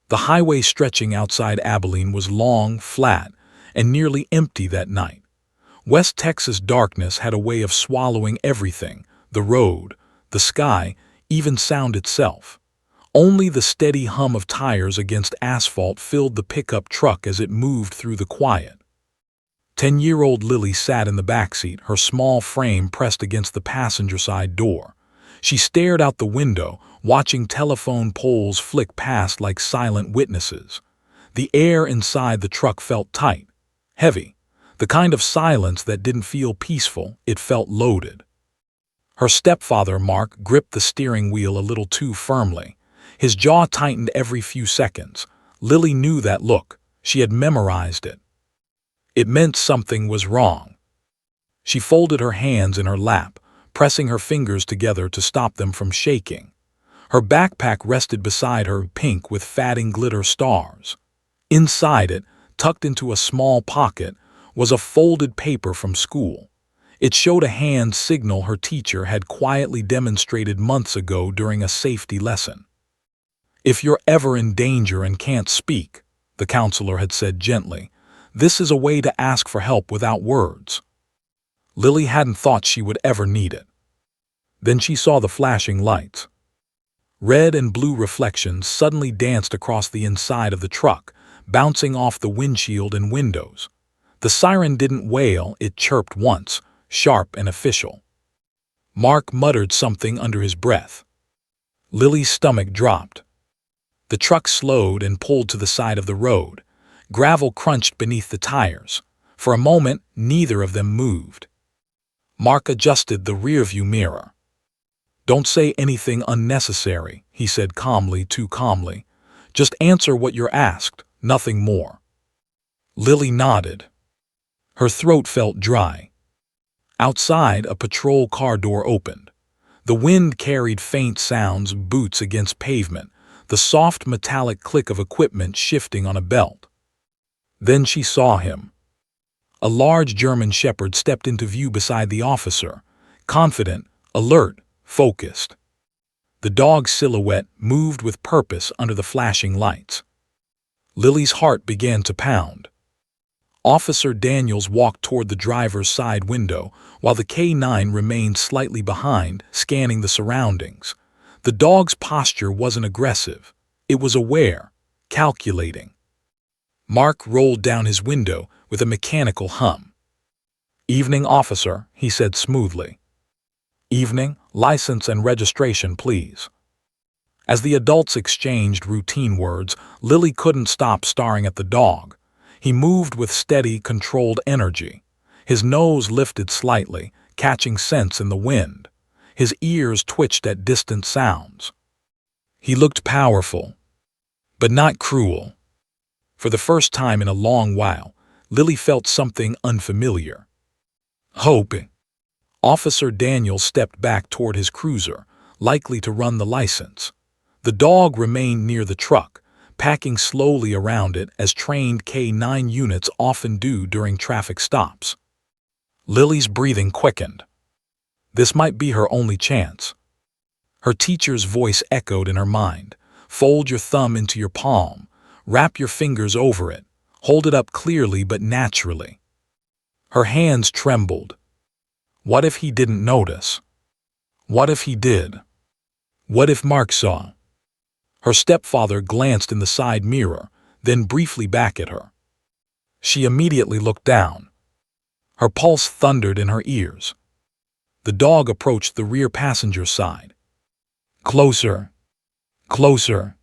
The highway stretching outside Abilene was long, flat, and nearly empty that night. West Texas darkness had a way of swallowing everything: the road, the sky, even sound itself. Only the steady hum of tires against asphalt filled the pickup truck as it moved through the quiet. 10-year-old Lily sat in the backseat, her small frame pressed against the passenger side door. She stared out the window, watching telephone poles flick past like silent witnesses. The air inside the truck felt tight, heavy, the kind of silence that didn't feel peaceful, it felt loaded. Her stepfather, Mark, gripped the steering wheel a little too firmly. His jaw tightened every few seconds. Lily knew that look. She had memorized it. It meant something was wrong. She folded her hands in her lap, pressing her fingers together to stop them from shaking. Her backpack rested beside her, pink with fatting glitter stars. Inside it, tucked into a small pocket, was a folded paper from school. It showed a hand signal her teacher had quietly demonstrated months ago during a safety lesson. "If you're ever in danger and can't speak," the counselor had said gently, "this is a way to ask for help without words." Lily hadn't thought she would ever need it. Then she saw the flashing lights. Red and blue reflections suddenly danced across the inside of the truck, bouncing off the windshield and windows. The siren didn't wail, it chirped once, sharp and official. Mark muttered something under his breath. Lily's stomach dropped. The truck slowed and pulled to the side of the road. Gravel crunched beneath the tires. For a moment, neither of them moved. Mark adjusted the rearview mirror. "Don't say anything unnecessary," he said calmly, too calmly. "Just answer what you're asked, nothing more." Lily nodded. Her throat felt dry. Outside, a patrol car door opened. The wind carried faint sounds, boots against pavement, the soft metallic click of equipment shifting on a belt. Then she saw him. A large German shepherd stepped into view beside the officer, confident, alert, focused. The dog's silhouette moved with purpose under the flashing lights. Lily's heart began to pound. Officer Daniels walked toward the driver's side window, while the K9 remained slightly behind, scanning the surroundings. The dog's posture wasn't aggressive. It was aware, calculating. Mark rolled down his window with a mechanical hum. "Evening, officer," he said smoothly. "Evening, license and registration, please." As the adults exchanged routine words, Lily couldn't stop staring at the dog. He moved with steady, controlled energy. His nose lifted slightly, catching scents in the wind. His ears twitched at distant sounds. He looked powerful, but not cruel. For the first time in a long while, Lily felt something unfamiliar. Hope. Officer Daniel stepped back toward his cruiser, likely to run the license. The dog remained near the truck, packing slowly around it as trained K9 units often do during traffic stops. Lily's breathing quickened. This might be her only chance. Her teacher's voice echoed in her mind. "Fold your thumb into your palm. Wrap your fingers over it. Hold it up clearly but naturally." Her hands trembled. What if he didn't notice? What if he did? What if Mark saw? Her stepfather glanced in the side mirror, then briefly back at her. She immediately looked down. Her pulse thundered in her ears. The dog approached the rear passenger side. Closer. Closer.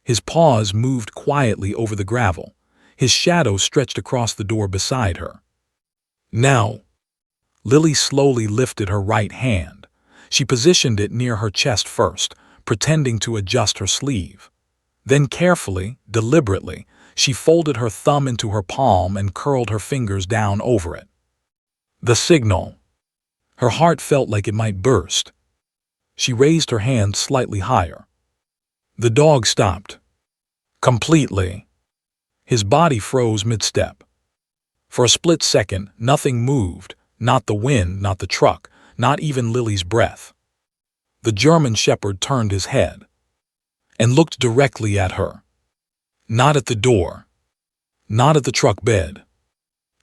His paws moved quietly over the gravel. His shadow stretched across the door beside her. "Now." Lily slowly lifted her right hand. She positioned it near her chest first, pretending to adjust her sleeve. Then carefully, deliberately, she folded her thumb into her palm and curled her fingers down over it. The signal. Her heart felt like it might burst. She raised her hand slightly higher. The dog stopped. Completely. His body froze mid-step. For a split second, nothing moved, not the wind, not the truck, not even Lily's breath. The German shepherd turned his head and looked directly at her. Not at the door. Not at the truck bed.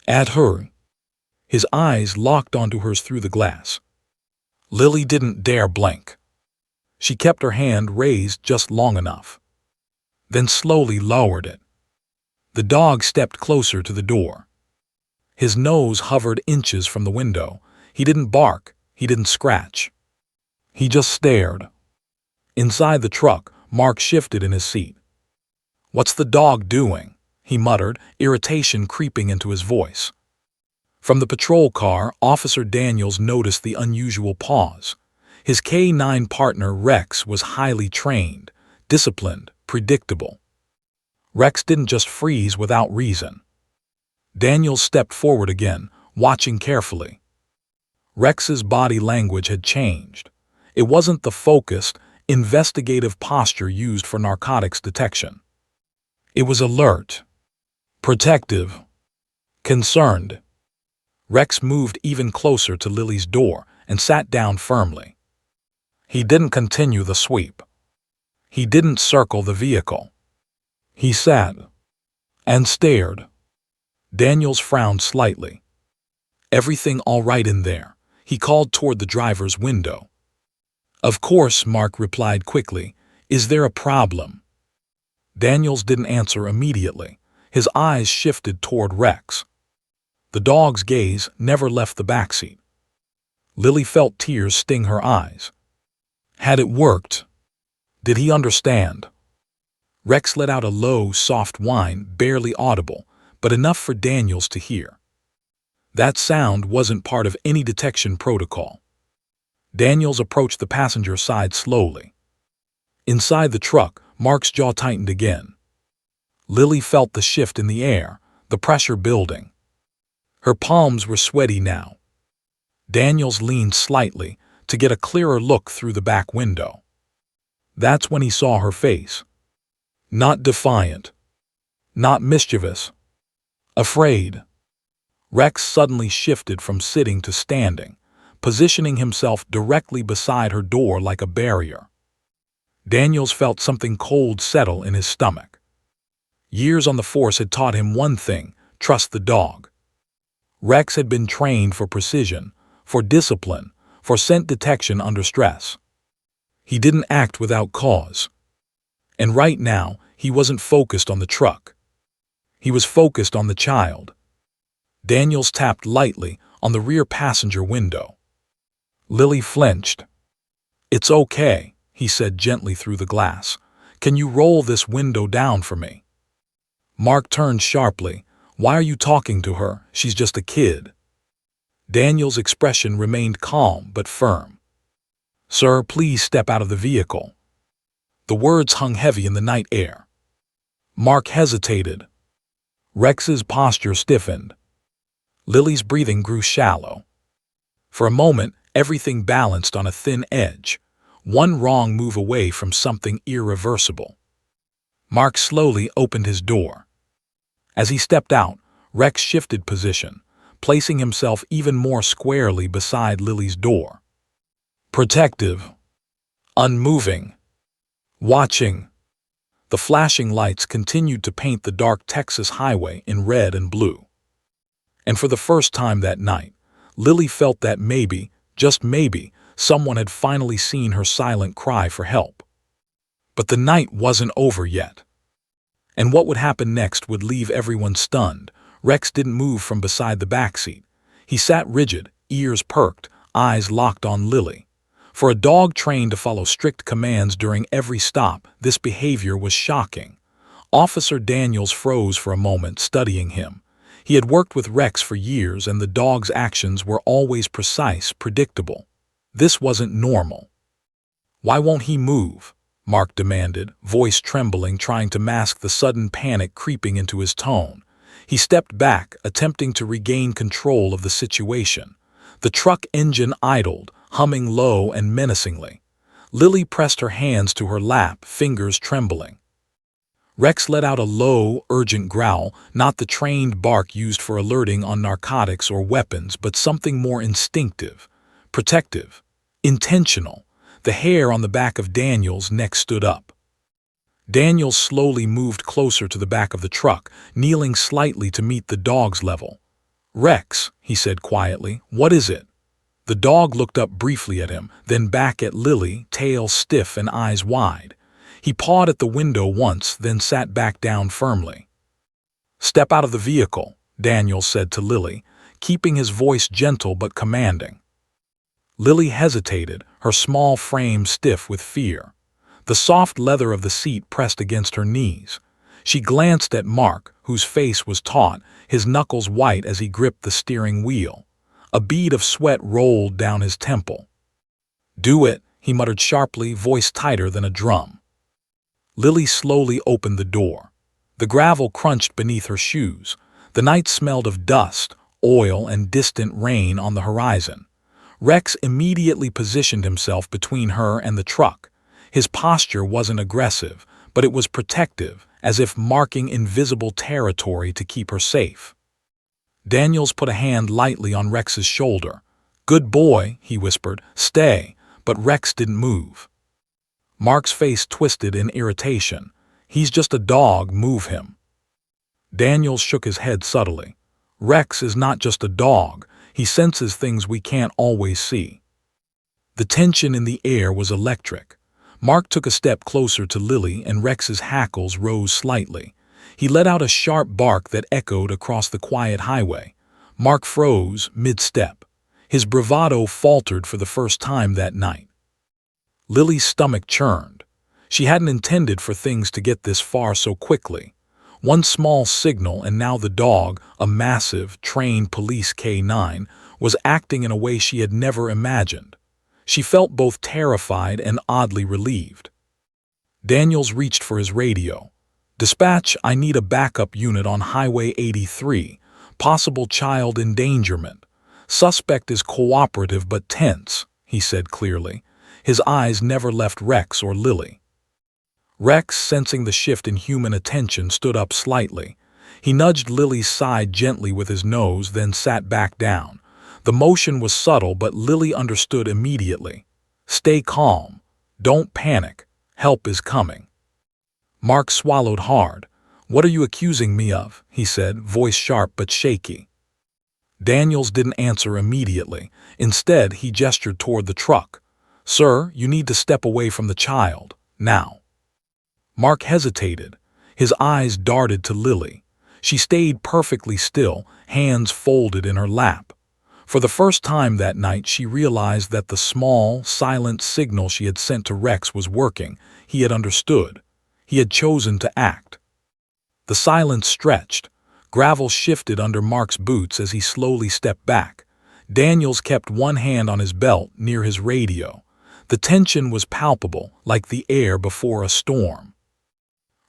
At her. His eyes locked onto hers through the glass. Lily didn't dare blink. She kept her hand raised just long enough, then slowly lowered it. The dog stepped closer to the door. His nose hovered inches from the window. He didn't bark. He didn't scratch. He just stared. Inside the truck, Mark shifted in his seat. "What's the dog doing?" he muttered, irritation creeping into his voice. From the patrol car, Officer Daniels noticed the unusual pause. His K-9 partner, Rex, was highly trained, disciplined, predictable. Rex didn't just freeze without reason. Daniels stepped forward again, watching carefully. Rex's body language had changed. It wasn't the focused, investigative posture used for narcotics detection. It was alert, protective, concerned. Rex moved even closer to Lily's door and sat down firmly. He didn't continue the sweep. He didn't circle the vehicle. He sat and stared. Daniels frowned slightly. "Everything all right in there?" he called toward the driver's window. "Of course," Mark replied quickly. "Is there a problem?" Daniels didn't answer immediately. His eyes shifted toward Rex. The dog's gaze never left the backseat. Lily felt tears sting her eyes. Had it worked? Did he understand? Rex let out a low, soft whine, barely audible, but enough for Daniels to hear. That sound wasn't part of any detection protocol. Daniels approached the passenger side slowly. Inside the truck, Mark's jaw tightened again. Lily felt the shift in the air, the pressure building. Her palms were sweaty now. Daniels leaned slightly to get a clearer look through the back window. That's when he saw her face. Not defiant. Not mischievous. Afraid. Rex suddenly shifted from sitting to standing, positioning himself directly beside her door like a barrier. Daniels felt something cold settle in his stomach. Years on the force had taught him one thing: trust the dog. Rex had been trained for precision, for discipline, for scent detection under stress. He didn't act without cause. And right now, he wasn't focused on the truck. He was focused on the child. Daniels tapped lightly on the rear passenger window. Lily flinched. "It's okay," he said gently through the glass. "Can you roll this window down for me?" Mark turned sharply. "Why are you talking to her? She's just a kid." Daniel's expression remained calm but firm. "Sir, please step out of the vehicle." The words hung heavy in the night air. Mark hesitated. Rex's posture stiffened. Lily's breathing grew shallow. For a moment, everything balanced on a thin edge, one wrong move away from something irreversible. Mark slowly opened his door. As he stepped out, Rex shifted position, placing himself even more squarely beside Lily's door. Protective. Unmoving. Watching. The flashing lights continued to paint the dark Texas highway in red and blue. And for the first time that night, Lily felt that maybe, just maybe, someone had finally seen her silent cry for help. But the night wasn't over yet. And what would happen next would leave everyone stunned. Rex didn't move from beside the backseat. He sat rigid, ears perked, eyes locked on Lily. For a dog trained to follow strict commands during every stop, this behavior was shocking. Officer Daniels froze for a moment, studying him. He had worked with Rex for years, and the dog's actions were always precise, predictable. This wasn't normal. "Why won't he move?" Mark demanded, voice trembling, trying to mask the sudden panic creeping into his tone. He stepped back, attempting to regain control of the situation. The truck engine idled, humming low and menacingly. Lily pressed her hands to her lap, fingers trembling. Rex let out a low, urgent growl, not the trained bark used for alerting on narcotics or weapons, but something more instinctive, protective, intentional. The hair on the back of Daniel's neck stood up. Daniels slowly moved closer to the back of the truck, kneeling slightly to meet the dog's level. "Rex," he said quietly, "what is it?" The dog looked up briefly at him, then back at Lily, tail stiff and eyes wide. He pawed at the window once, then sat back down firmly. "Step out of the vehicle," Daniels said to Lily, keeping his voice gentle but commanding. Lily hesitated, her small frame stiff with fear. The soft leather of the seat pressed against her knees. She glanced at Mark, whose face was taut, his knuckles white as he gripped the steering wheel. A bead of sweat rolled down his temple. "Do it," he muttered sharply, voice tighter than a drum. Lily slowly opened the door. The gravel crunched beneath her shoes. The night smelled of dust, oil, and distant rain on the horizon. Rex immediately positioned himself between her and the truck. His posture wasn't aggressive, but it was protective, as if marking invisible territory to keep her safe. Daniels put a hand lightly on Rex's shoulder. "Good boy," he whispered, "stay," but Rex didn't move. Mark's face twisted in irritation. "He's just a dog, move him." Daniels shook his head subtly. "Rex is not just a dog, he senses things we can't always see." The tension in the air was electric. Mark took a step closer to Lily and Rex's hackles rose slightly. He let out a sharp bark that echoed across the quiet highway. Mark froze mid-step. His bravado faltered for the first time that night. Lily's stomach churned. She hadn't intended for things to get this far so quickly. One small signal and now the dog, a massive, trained police K9, was acting in a way she had never imagined. She felt both terrified and oddly relieved. Daniels reached for his radio. "Dispatch, I need a backup unit on Highway 83. Possible child endangerment. Suspect is cooperative but tense," he said clearly. His eyes never left Rex or Lily. Rex, sensing the shift in human attention, stood up slightly. He nudged Lily's side gently with his nose, then sat back down. The motion was subtle, but Lily understood immediately. "Stay calm. Don't panic. Help is coming." Mark swallowed hard. "What are you accusing me of?" he said, voice sharp but shaky. Daniels didn't answer immediately. Instead, he gestured toward the truck. "Sir, you need to step away from the child. Now." Mark hesitated. His eyes darted to Lily. She stayed perfectly still, hands folded in her lap. For the first time that night, she realized that the small, silent signal she had sent to Rex was working. He had understood. He had chosen to act. The silence stretched. Gravel shifted under Mark's boots as he slowly stepped back. Daniels kept one hand on his belt near his radio. The tension was palpable, like the air before a storm.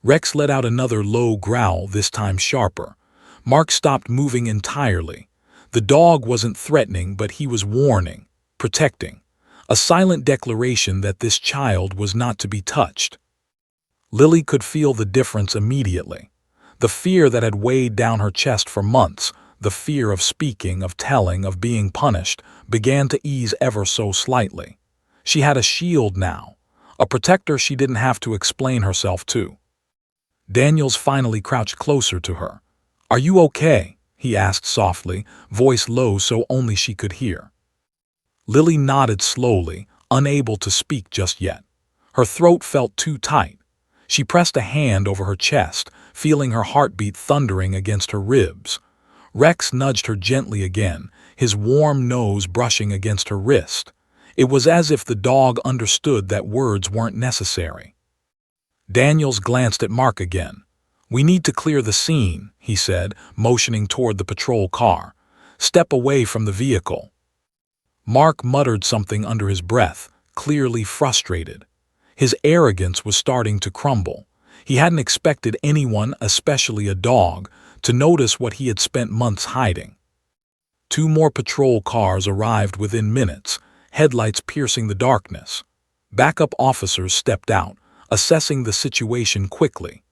Rex let out another low growl, this time sharper. Mark stopped moving entirely. The dog wasn't threatening, but he was warning, protecting. A silent declaration that this child was not to be touched. Lily could feel the difference immediately. The fear that had weighed down her chest for months, the fear of speaking, of telling, of being punished, began to ease ever so slightly. She had a shield now, a protector she didn't have to explain herself to. Daniels finally crouched closer to her. "Are you okay?" he asked softly, voice low so only she could hear. Lily nodded slowly, unable to speak just yet. Her throat felt too tight. She pressed a hand over her chest, feeling her heartbeat thundering against her ribs. Rex nudged her gently again, his warm nose brushing against her wrist. It was as if the dog understood that words weren't necessary. Daniels glanced at Mark again. "We need to clear the scene," he said, motioning toward the patrol car. "Step away from the vehicle." Mark muttered something under his breath, clearly frustrated. His arrogance was starting to crumble. He hadn't expected anyone, especially a dog, to notice what he had spent months hiding. 2 more patrol cars arrived within minutes, headlights piercing the darkness. Backup officers stepped out, assessing the situation quickly.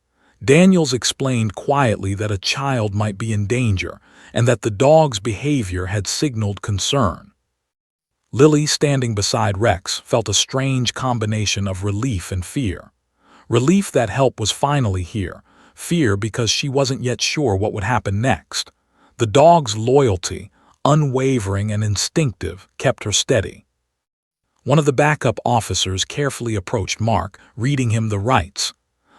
Daniels explained quietly that a child might be in danger and that the dog's behavior had signaled concern. Lily, standing beside Rex, felt a strange combination of relief and fear. Relief that help was finally here, fear because she wasn't yet sure what would happen next. The dog's loyalty, unwavering and instinctive, kept her steady. One of the backup officers carefully approached Mark, reading him the rights.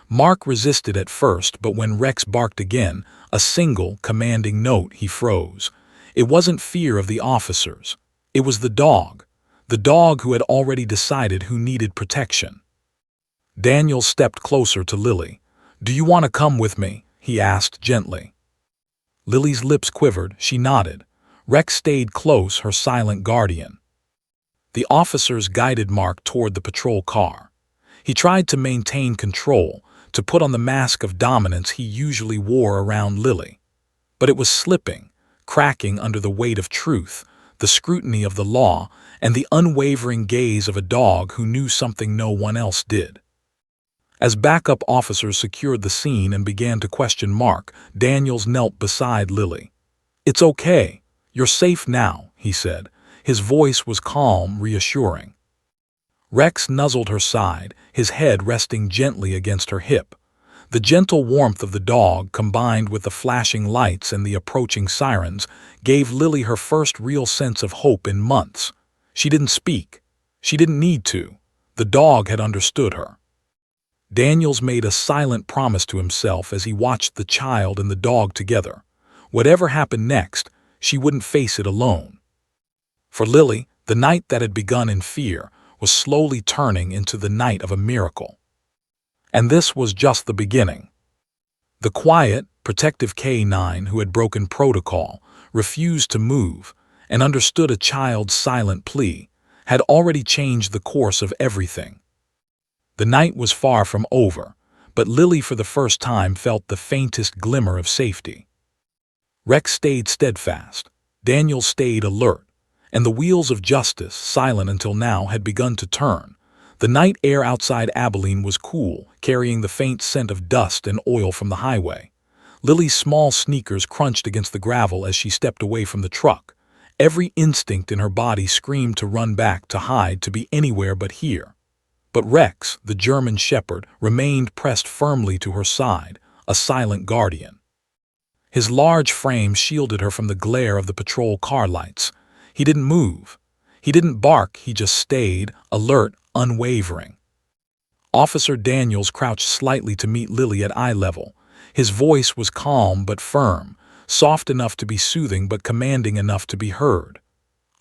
Mark resisted at first, but when Rex barked again, a single, commanding note, he froze. It wasn't fear of the officers. It was the dog who had already decided who needed protection. Daniel stepped closer to Lily. "Do you want to come with me?" he asked gently. Lily's lips quivered. She nodded. Rex stayed close, her silent guardian. The officers guided Mark toward the patrol car. He tried to maintain control, to put on the mask of dominance he usually wore around Lily. But it was slipping, cracking under the weight of truth, the scrutiny of the law, and the unwavering gaze of a dog who knew something no one else did. As backup officers secured the scene and began to question Mark, Daniels knelt beside Lily. "It's okay. You're safe now," he said. His voice was calm, reassuring. Rex nuzzled her side, his head resting gently against her hip. The gentle warmth of the dog, combined with the flashing lights and the approaching sirens, gave Lily her first real sense of hope in months. She didn't speak. She didn't need to. The dog had understood her. Daniels made a silent promise to himself as he watched the child and the dog together. Whatever happened next, she wouldn't face it alone. For Lily, the night that had begun in fear was slowly turning into the night of a miracle. And this was just the beginning. The quiet, protective K9 who had broken protocol, refused to move, and understood a child's silent plea, had already changed the course of everything. The night was far from over, but Lily for the first time felt the faintest glimmer of safety. Rex stayed steadfast, Daniel stayed alert, and the wheels of justice, silent until now, had begun to turn. The night air outside Abilene was cool, carrying the faint scent of dust and oil from the highway. Lily's small sneakers crunched against the gravel as she stepped away from the truck. Every instinct in her body screamed to run back, to hide, to be anywhere but here. But Rex, the German shepherd, remained pressed firmly to her side, a silent guardian. His large frame shielded her from the glare of the patrol car lights. He didn't move. He didn't bark, he just stayed, alert, unwavering. Officer Daniels crouched slightly to meet Lily at eye level. His voice was calm but firm, soft enough to be soothing but commanding enough to be heard.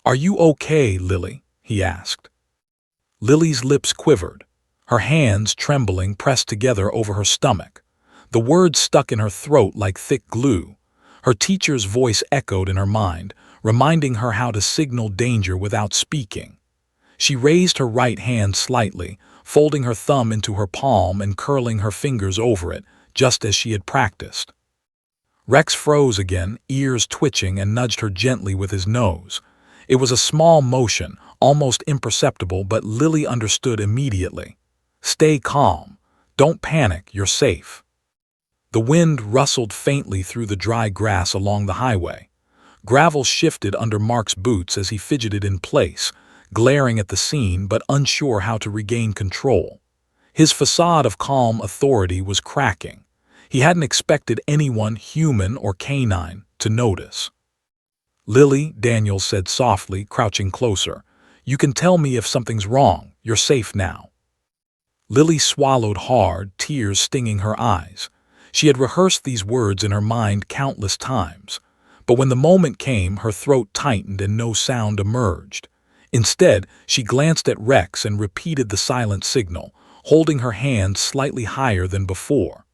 "Are you okay, Lily?" he asked. Lily's lips quivered. Her hands, trembling, pressed together over her stomach. The words stuck in her throat like thick glue. Her teacher's voice echoed in her mind, reminding her how to signal danger without speaking. She raised her right hand slightly, folding her thumb into her palm and curling her fingers over it, just as she had practiced. Rex froze again, ears twitching, and nudged her gently with his nose. It was a small motion, almost imperceptible, but Lily understood immediately. "Stay calm. Don't panic, you're safe." The wind rustled faintly through the dry grass along the highway. Gravel shifted under Mark's boots as he fidgeted in place, glaring at the scene but unsure how to regain control. His facade of calm authority was cracking. He hadn't expected anyone, human or canine, to notice. "Lily," Daniel said softly, crouching closer, "you can tell me if something's wrong. You're safe now." Lily swallowed hard, tears stinging her eyes. She had rehearsed these words in her mind countless times. But when the moment came, her throat tightened and no sound emerged. Instead, she glanced at Rex and repeated the silent signal, holding her hand slightly higher than before.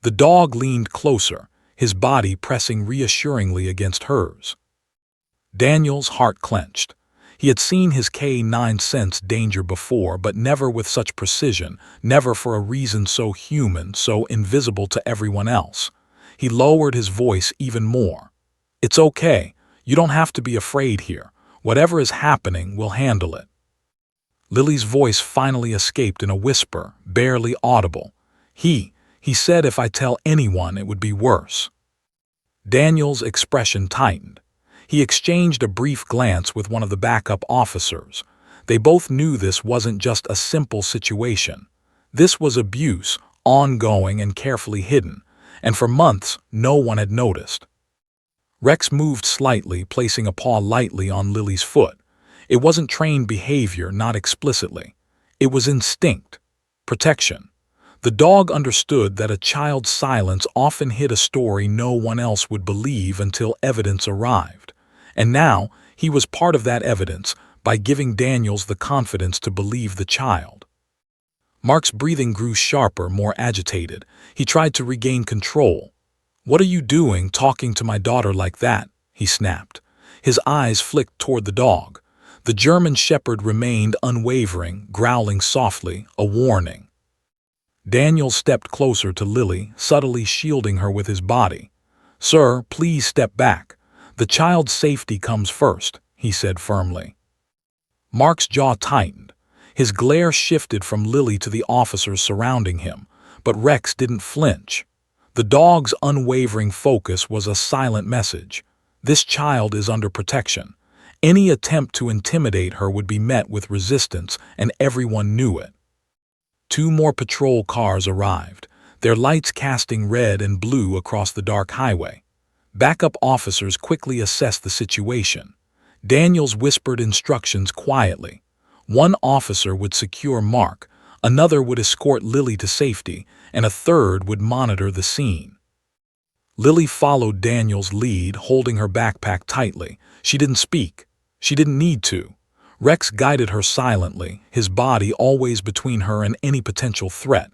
The dog leaned closer, his body pressing reassuringly against hers. Daniel's heart clenched. He had seen his K9 sense danger before, but never with such precision, never for a reason so human, so invisible to everyone else. He lowered his voice even more. "It's okay. You don't have to be afraid here. Whatever is happening, we'll handle it." Lily's voice finally escaped in a whisper, barely audible. He said if I tell anyone it would be worse." Daniel's expression tightened. He exchanged a brief glance with one of the backup officers. They both knew this wasn't just a simple situation. This was abuse, ongoing and carefully hidden, and for months no one had noticed. Rex moved slightly, placing a paw lightly on Lily's foot. It wasn't trained behavior, not explicitly. It was instinct. Protection. The dog understood that a child's silence often hid a story no one else would believe until evidence arrived. And now, he was part of that evidence by giving Daniels the confidence to believe the child. Mark's breathing grew sharper, more agitated. He tried to regain control. "What are you doing, talking to my daughter like that?" he snapped. His eyes flicked toward the dog. The German shepherd remained unwavering, growling softly, a warning. Daniel stepped closer to Lily, subtly shielding her with his body. "Sir, please step back. The child's safety comes first," he said firmly. Mark's jaw tightened. His glare shifted from Lily to the officers surrounding him, but Rex didn't flinch. The dog's unwavering focus was a silent message. This child is under protection. Any attempt to intimidate her would be met with resistance, and everyone knew it. 2 more patrol cars arrived, their lights casting red and blue across the dark highway. Backup officers quickly assessed the situation. Daniels whispered instructions quietly. One officer would secure Mark, another would escort Lily to safety, and a third would monitor the scene. Lily followed Daniel's lead, holding her backpack tightly. She didn't speak. She didn't need to. Rex guided her silently, his body always between her and any potential threat.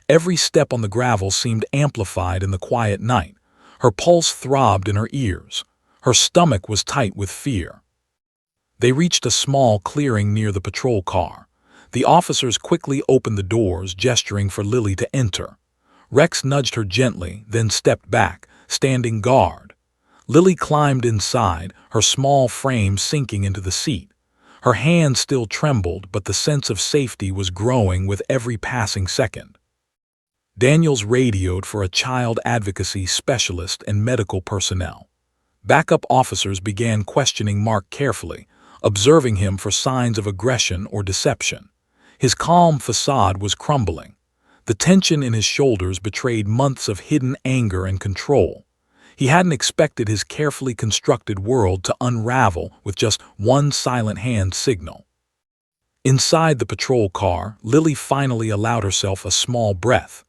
Every step on the gravel seemed amplified in the quiet night. Her pulse throbbed in her ears. Her stomach was tight with fear. They reached a small clearing near the patrol car. The officers quickly opened the doors, gesturing for Lily to enter. Rex nudged her gently, then stepped back, standing guard. Lily climbed inside, her small frame sinking into the seat. Her hand still trembled, but the sense of safety was growing with every passing second. Daniels radioed for a child advocacy specialist and medical personnel. Backup officers began questioning Mark carefully, observing him for signs of aggression or deception. His calm facade was crumbling. The tension in his shoulders betrayed months of hidden anger and control. He hadn't expected his carefully constructed world to unravel with just one silent hand signal. Inside the patrol car, Lily finally allowed herself a small breath.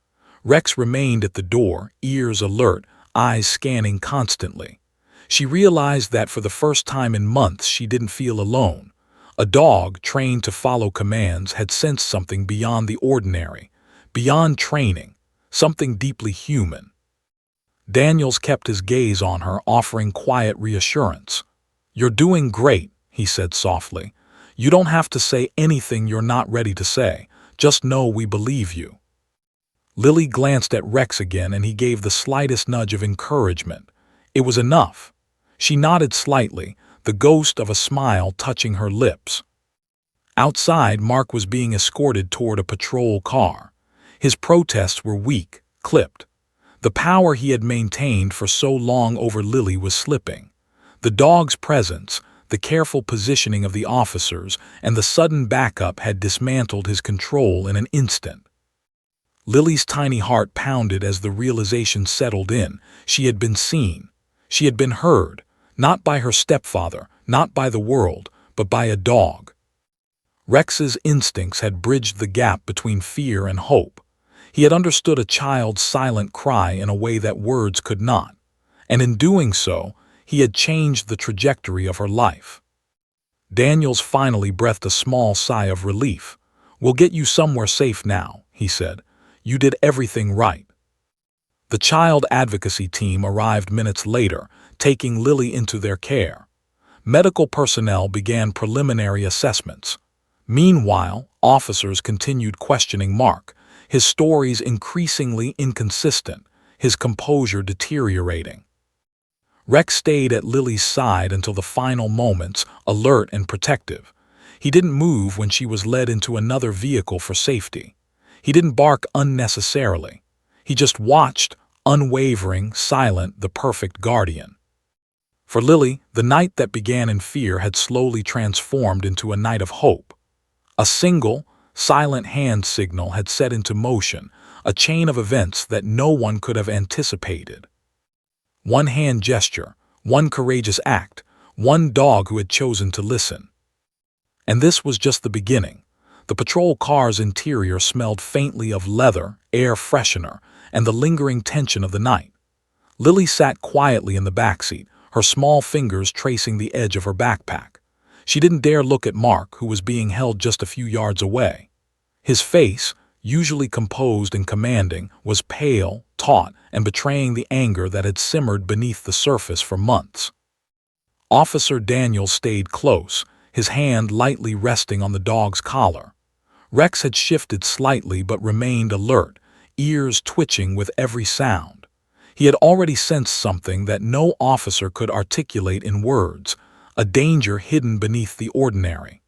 Rex remained at the door, ears alert, eyes scanning constantly. She realized that for the first time in months she didn't feel alone. A dog, trained to follow commands, had sensed something beyond the ordinary, beyond training, something deeply human. Daniels kept his gaze on her, offering quiet reassurance. "You're doing great," he said softly. "You don't have to say anything you're not ready to say. Just know we believe you." Lily glanced at Rex again, and he gave the slightest nudge of encouragement. It was enough. She nodded slightly, the ghost of a smile touching her lips. Outside, Mark was being escorted toward a patrol car. His protests were weak, clipped. The power he had maintained for so long over Lily was slipping. The dog's presence, the careful positioning of the officers, and the sudden backup had dismantled his control in an instant. Lily's tiny heart pounded as the realization settled in. She had been seen. She had been heard, not by her stepfather, not by the world, but by a dog. Rex's instincts had bridged the gap between fear and hope. He had understood a child's silent cry in a way that words could not, and in doing so, he had changed the trajectory of her life. Daniels finally breathed a small sigh of relief. "We'll get you somewhere safe now," he said. "You did everything right." The child advocacy team arrived minutes later, taking Lily into their care. Medical personnel began preliminary assessments. Meanwhile, officers continued questioning Mark, his stories increasingly inconsistent, his composure deteriorating. Rex stayed at Lily's side until the final moments, alert and protective. He didn't move when she was led into another vehicle for safety. He didn't bark unnecessarily. He just watched, unwavering, silent, the perfect guardian. For Lily, the night that began in fear had slowly transformed into a night of hope. A single, silent hand signal had set into motion a chain of events that no one could have anticipated. One hand gesture, one courageous act, one dog who had chosen to listen. And this was just the beginning. The patrol car's interior smelled faintly of leather, air freshener, and the lingering tension of the night. Lily sat quietly in the backseat, her small fingers tracing the edge of her backpack. She didn't dare look at Mark, who was being held just a few yards away. His face, usually composed and commanding, was pale, taut, and betraying the anger that had simmered beneath the surface for months. Officer Daniels stayed close, his hand lightly resting on the dog's collar. Rex had shifted slightly but remained alert, ears twitching with every sound. He had already sensed something that no officer could articulate in words, a danger hidden beneath the ordinary.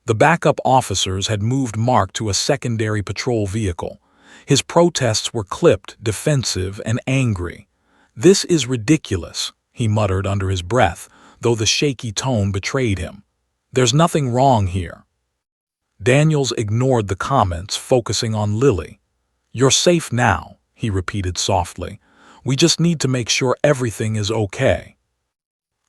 The backup officers had moved Mark to a secondary patrol vehicle. His protests were clipped, defensive, and angry. "This is ridiculous," he muttered under his breath, though the shaky tone betrayed him. "There's nothing wrong here." Daniels ignored the comments, focusing on Lily. "You're safe now," he repeated softly. "We just need to make sure everything is okay."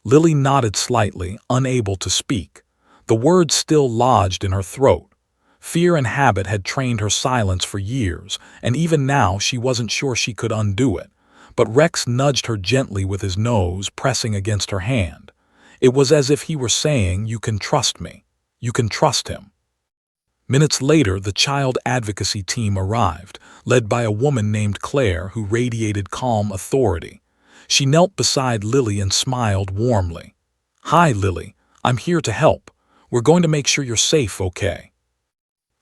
Lily nodded slightly, unable to speak. The words still lodged in her throat. Fear and habit had trained her silence for years, and even now she wasn't sure she could undo it. But Rex nudged her gently with his nose, pressing against her hand. It was as if he were saying, "You can trust me. You can trust him." Minutes later, the child advocacy team arrived, led by a woman named Claire who radiated calm authority. She knelt beside Lily and smiled warmly. "Hi, Lily. I'm here to help. We're going to make sure you're safe, okay?"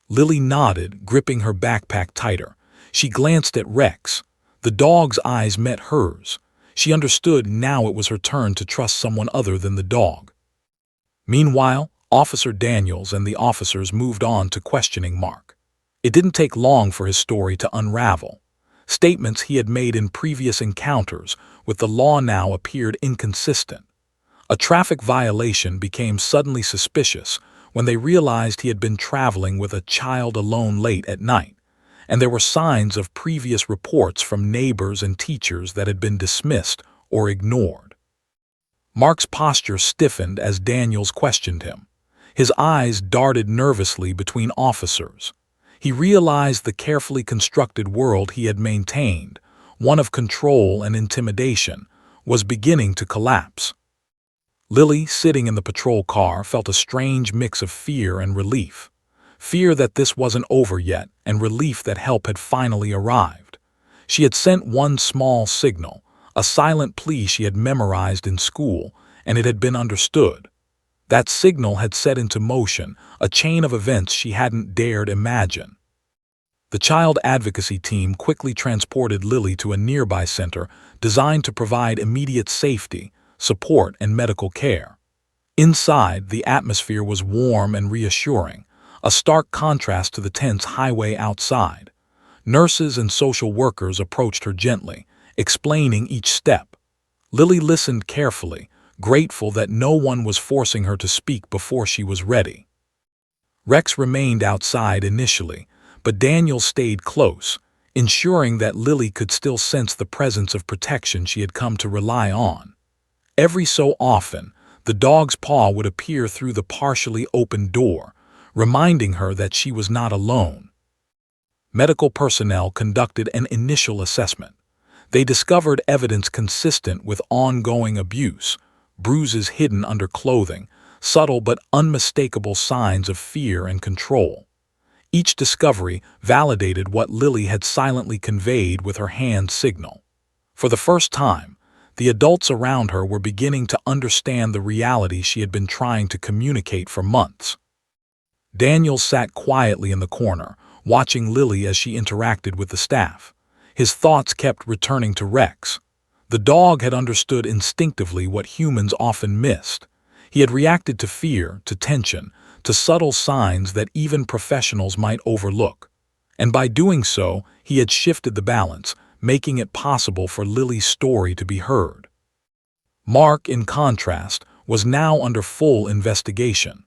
Lily nodded, gripping her backpack tighter. She glanced at Rex. The dog's eyes met hers. She understood now it was her turn to trust someone other than the dog. Meanwhile, Officer Daniels and the officers moved on to questioning Mark. It didn't take long for his story to unravel. Statements he had made in previous encounters with the law now appeared inconsistent. A traffic violation became suddenly suspicious when they realized he had been traveling with a child alone late at night, and there were signs of previous reports from neighbors and teachers that had been dismissed or ignored. Mark's posture stiffened as Daniels questioned him. His eyes darted nervously between officers. He realized the carefully constructed world he had maintained, one of control and intimidation, was beginning to collapse. Lily, sitting in the patrol car, felt a strange mix of fear and relief. Fear that this wasn't over yet, and relief that help had finally arrived. She had sent one small signal, a silent plea she had memorized in school, and it had been understood. That signal had set into motion a chain of events she hadn't dared imagine. The child advocacy team quickly transported Lily to a nearby center designed to provide immediate safety, support, and medical care. Inside, the atmosphere was warm and reassuring, a stark contrast to the tense highway outside. Nurses and social workers approached her gently, explaining each step. Lily listened carefully, grateful that no one was forcing her to speak before she was ready. Rex remained outside initially, but Daniel stayed close, ensuring that Lily could still sense the presence of protection she had come to rely on. Every so often, the dog's paw would appear through the partially opened door, reminding her that she was not alone. Medical personnel conducted an initial assessment. They discovered evidence consistent with ongoing abuse, bruises hidden under clothing, subtle but unmistakable signs of fear and control. Each discovery validated what Lily had silently conveyed with her hand signal. For the first time, the adults around her were beginning to understand the reality she had been trying to communicate for months. Daniel sat quietly in the corner, watching Lily as she interacted with the staff. His thoughts kept returning to Rex. The dog had understood instinctively what humans often missed. He had reacted to fear, to tension, to subtle signs that even professionals might overlook. And by doing so, he had shifted the balance, making it possible for Lily's story to be heard. Mark, in contrast, was now under full investigation.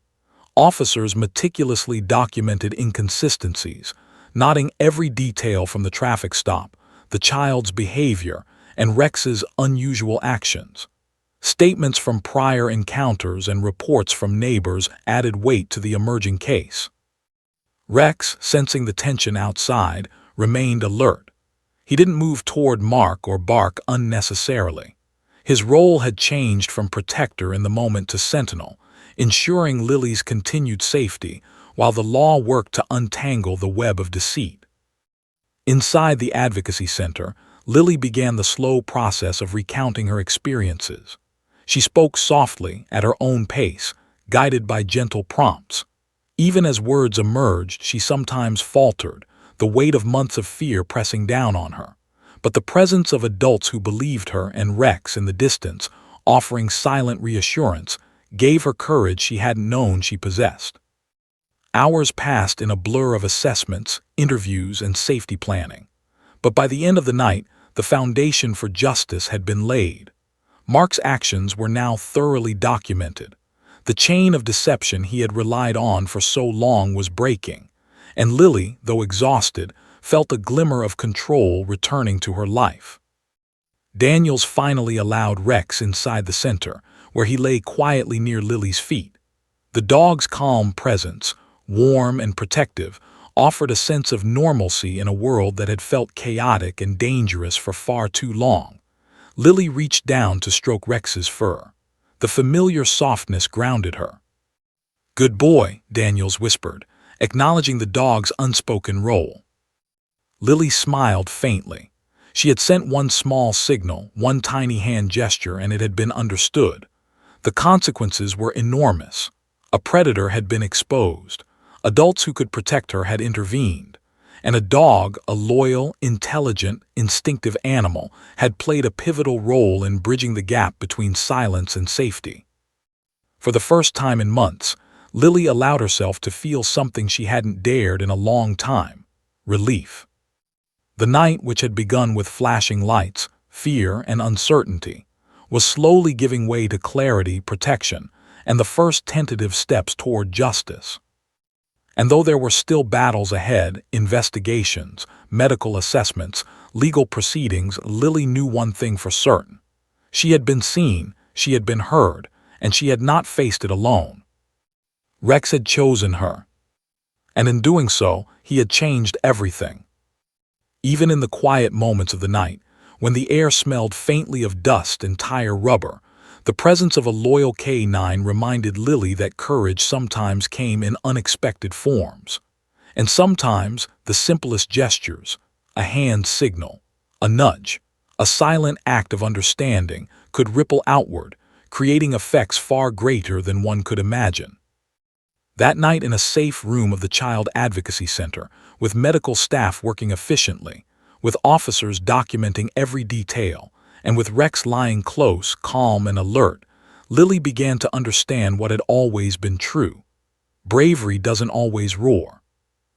Officers meticulously documented inconsistencies, noting every detail from the traffic stop, the child's behavior, and Rex's unusual actions. Statements from prior encounters and reports from neighbors added weight to the emerging case. Rex, sensing the tension outside, remained alert. He didn't move toward Mark or bark unnecessarily. His role had changed from protector in the moment to sentinel, ensuring Lily's continued safety while the law worked to untangle the web of deceit. Inside the advocacy center, Lily began the slow process of recounting her experiences. She spoke softly, at her own pace, guided by gentle prompts. Even as words emerged, she sometimes faltered, the weight of months of fear pressing down on her. But the presence of adults who believed her and Rex in the distance, offering silent reassurance, gave her courage she hadn't known she possessed. Hours passed in a blur of assessments, interviews, and safety planning. But by the end of the night, the foundation for justice had been laid. Mark's actions were now thoroughly documented. The chain of deception he had relied on for so long was breaking, and Lily, though exhausted, felt a glimmer of control returning to her life. Daniels finally allowed Rex inside the center, where he lay quietly near Lily's feet. The dog's calm presence, warm and protective, offered a sense of normalcy in a world that had felt chaotic and dangerous for far too long. Lily reached down to stroke Rex's fur. The familiar softness grounded her. "Good boy," Daniels whispered, acknowledging the dog's unspoken role. Lily smiled faintly. She had sent one small signal, one tiny hand gesture, and it had been understood. The consequences were enormous. A predator had been exposed. Adults who could protect her had intervened. And a dog, a loyal, intelligent, instinctive animal, had played a pivotal role in bridging the gap between silence and safety. For the first time in months, Lily allowed herself to feel something she hadn't dared in a long time: relief. The night, which had begun with flashing lights, fear, and uncertainty, was slowly giving way to clarity, protection, and the first tentative steps toward justice. And though there were still battles ahead, investigations, medical assessments, legal proceedings, Lily knew one thing for certain. She had been seen, she had been heard, and she had not faced it alone. Rex had chosen her. And in doing so, he had changed everything. Even in the quiet moments of the night, when the air smelled faintly of dust and tire rubber, the presence of a loyal K9 reminded Lily that courage sometimes came in unexpected forms. And sometimes the simplest gestures, a hand signal, a nudge, a silent act of understanding, could ripple outward, creating effects far greater than one could imagine. That night, in a safe room of the Child Advocacy Center, with medical staff working efficiently, with officers documenting every detail, and with Rex lying close, calm, and alert, Lily began to understand what had always been true. Bravery doesn't always roar.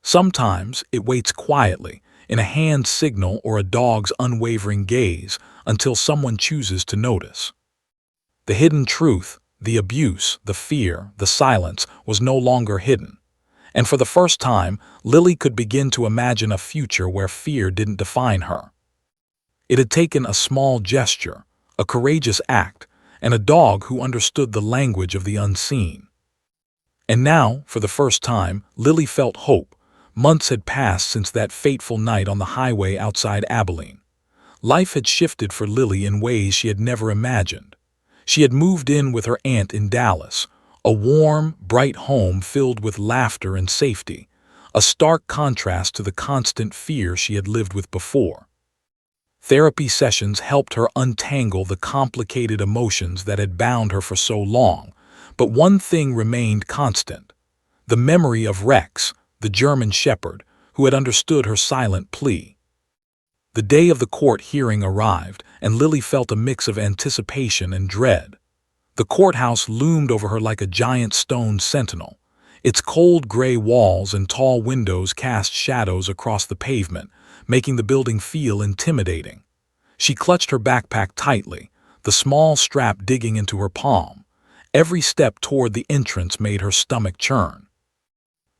Sometimes it waits quietly, in a hand signal or a dog's unwavering gaze, until someone chooses to notice. The hidden truth, the abuse, the fear, the silence, was no longer hidden. And for the first time, Lily could begin to imagine a future where fear didn't define her. It had taken a small gesture, a courageous act, and a dog who understood the language of the unseen. And now, for the first time, Lily felt hope. Months had passed since that fateful night on the highway outside Abilene. Life had shifted for Lily in ways she had never imagined. She had moved in with her aunt in Dallas, a warm, bright home filled with laughter and safety, a stark contrast to the constant fear she had lived with before. Therapy sessions helped her untangle the complicated emotions that had bound her for so long, but one thing remained constant: the memory of Rex, the German shepherd, who had understood her silent plea. The day of the court hearing arrived, and Lily felt a mix of anticipation and dread. The courthouse loomed over her like a giant stone sentinel. Its cold gray walls and tall windows cast shadows across the pavement, making the building feel intimidating. She clutched her backpack tightly, the small strap digging into her palm, Every step toward the entrance made her stomach churn.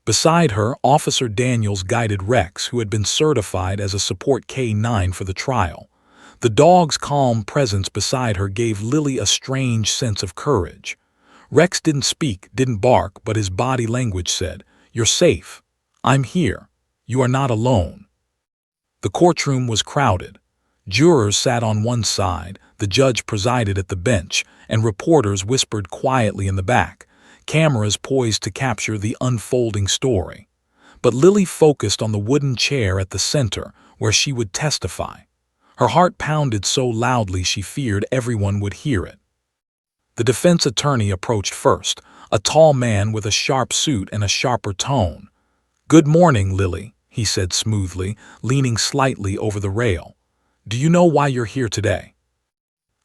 Beside her, Officer Daniels guided Rex, who had been certified as a support K-9 for the trial. The dog's calm presence beside her gave Lily a strange sense of courage. Rex didn't speak, didn't bark, but his body language said, "You're safe. I'm here. You are not alone." The courtroom was crowded. Jurors sat on one side, the judge presided at the bench, and reporters whispered quietly in the back, cameras poised to capture the unfolding story. But Lily focused on the wooden chair at the center, where she would testify. Her heart pounded so loudly she feared everyone would hear it. The defense attorney approached first, a tall man with a sharp suit and a sharper tone. "Good morning, Lily," he said smoothly, leaning slightly over the rail. "Do you know why you're here today?"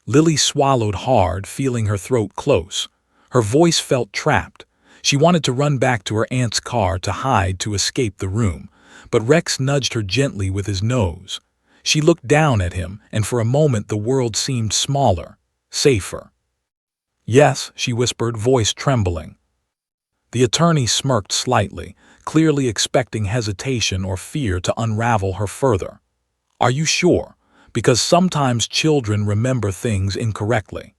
Lily swallowed hard, feeling her throat close. Her voice felt trapped. She wanted to run back to her aunt's car to hide to escape the room, but Rex nudged her gently with his nose. She looked down at him, and for a moment the world seemed smaller, safer. "Yes," she whispered, voice trembling. The attorney smirked slightly, clearly expecting hesitation or fear to unravel her further. "Are you sure? Because sometimes children remember things incorrectly."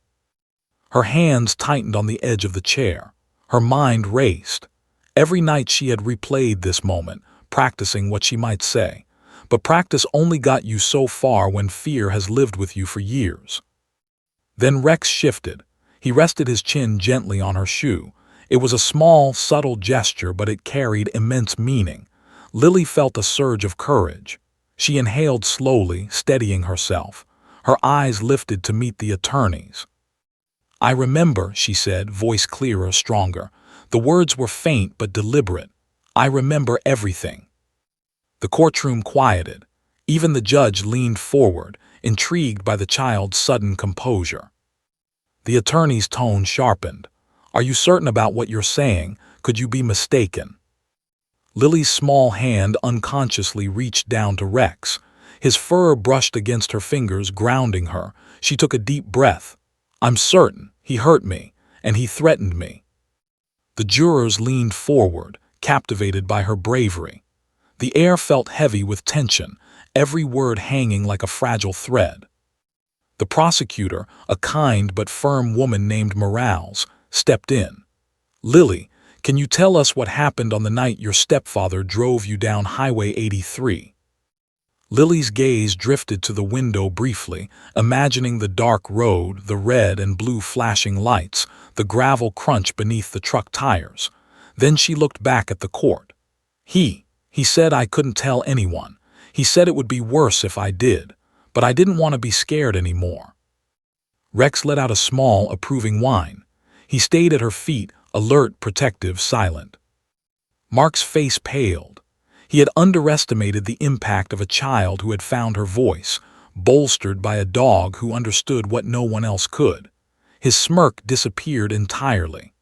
Her hands tightened on the edge of the chair. Her mind raced. Every night she had replayed this moment, practicing what she might say. But practice only got you so far when fear has lived with you for years. Then Rex shifted. He rested his chin gently on her shoe. It was a small, subtle gesture, but it carried immense meaning. Lily felt a surge of courage. She inhaled slowly, steadying herself. Her eyes lifted to meet the attorney's. "I remember," she said, voice clearer, stronger. The words were faint but deliberate. "I remember everything." The courtroom quieted. Even the judge leaned forward, intrigued by the child's sudden composure. The attorney's tone sharpened. "Are you certain about what you're saying? Could you be mistaken?" Lily's small hand unconsciously reached down to Rex. His fur brushed against her fingers, grounding her. She took a deep breath. "I'm certain. He hurt me, and he threatened me." The jurors leaned forward, captivated by her bravery. The air felt heavy with tension, every word hanging like a fragile thread. The prosecutor, a kind but firm woman named Morales, stepped in. "Lily, can you tell us what happened on the night your stepfather drove you down Highway 83? Lily's gaze drifted to the window briefly, imagining the dark road, the red and blue flashing lights, the gravel crunch beneath the truck tires. Then she looked back at the court. He said I couldn't tell anyone. He said it would be worse if I did, but I didn't want to be scared anymore." Rex let out a small, approving whine. He stayed at her feet, alert, protective, silent. Mark's face paled. He had underestimated the impact of a child who had found her voice, bolstered by a dog who understood what no one else could. His smirk disappeared entirely.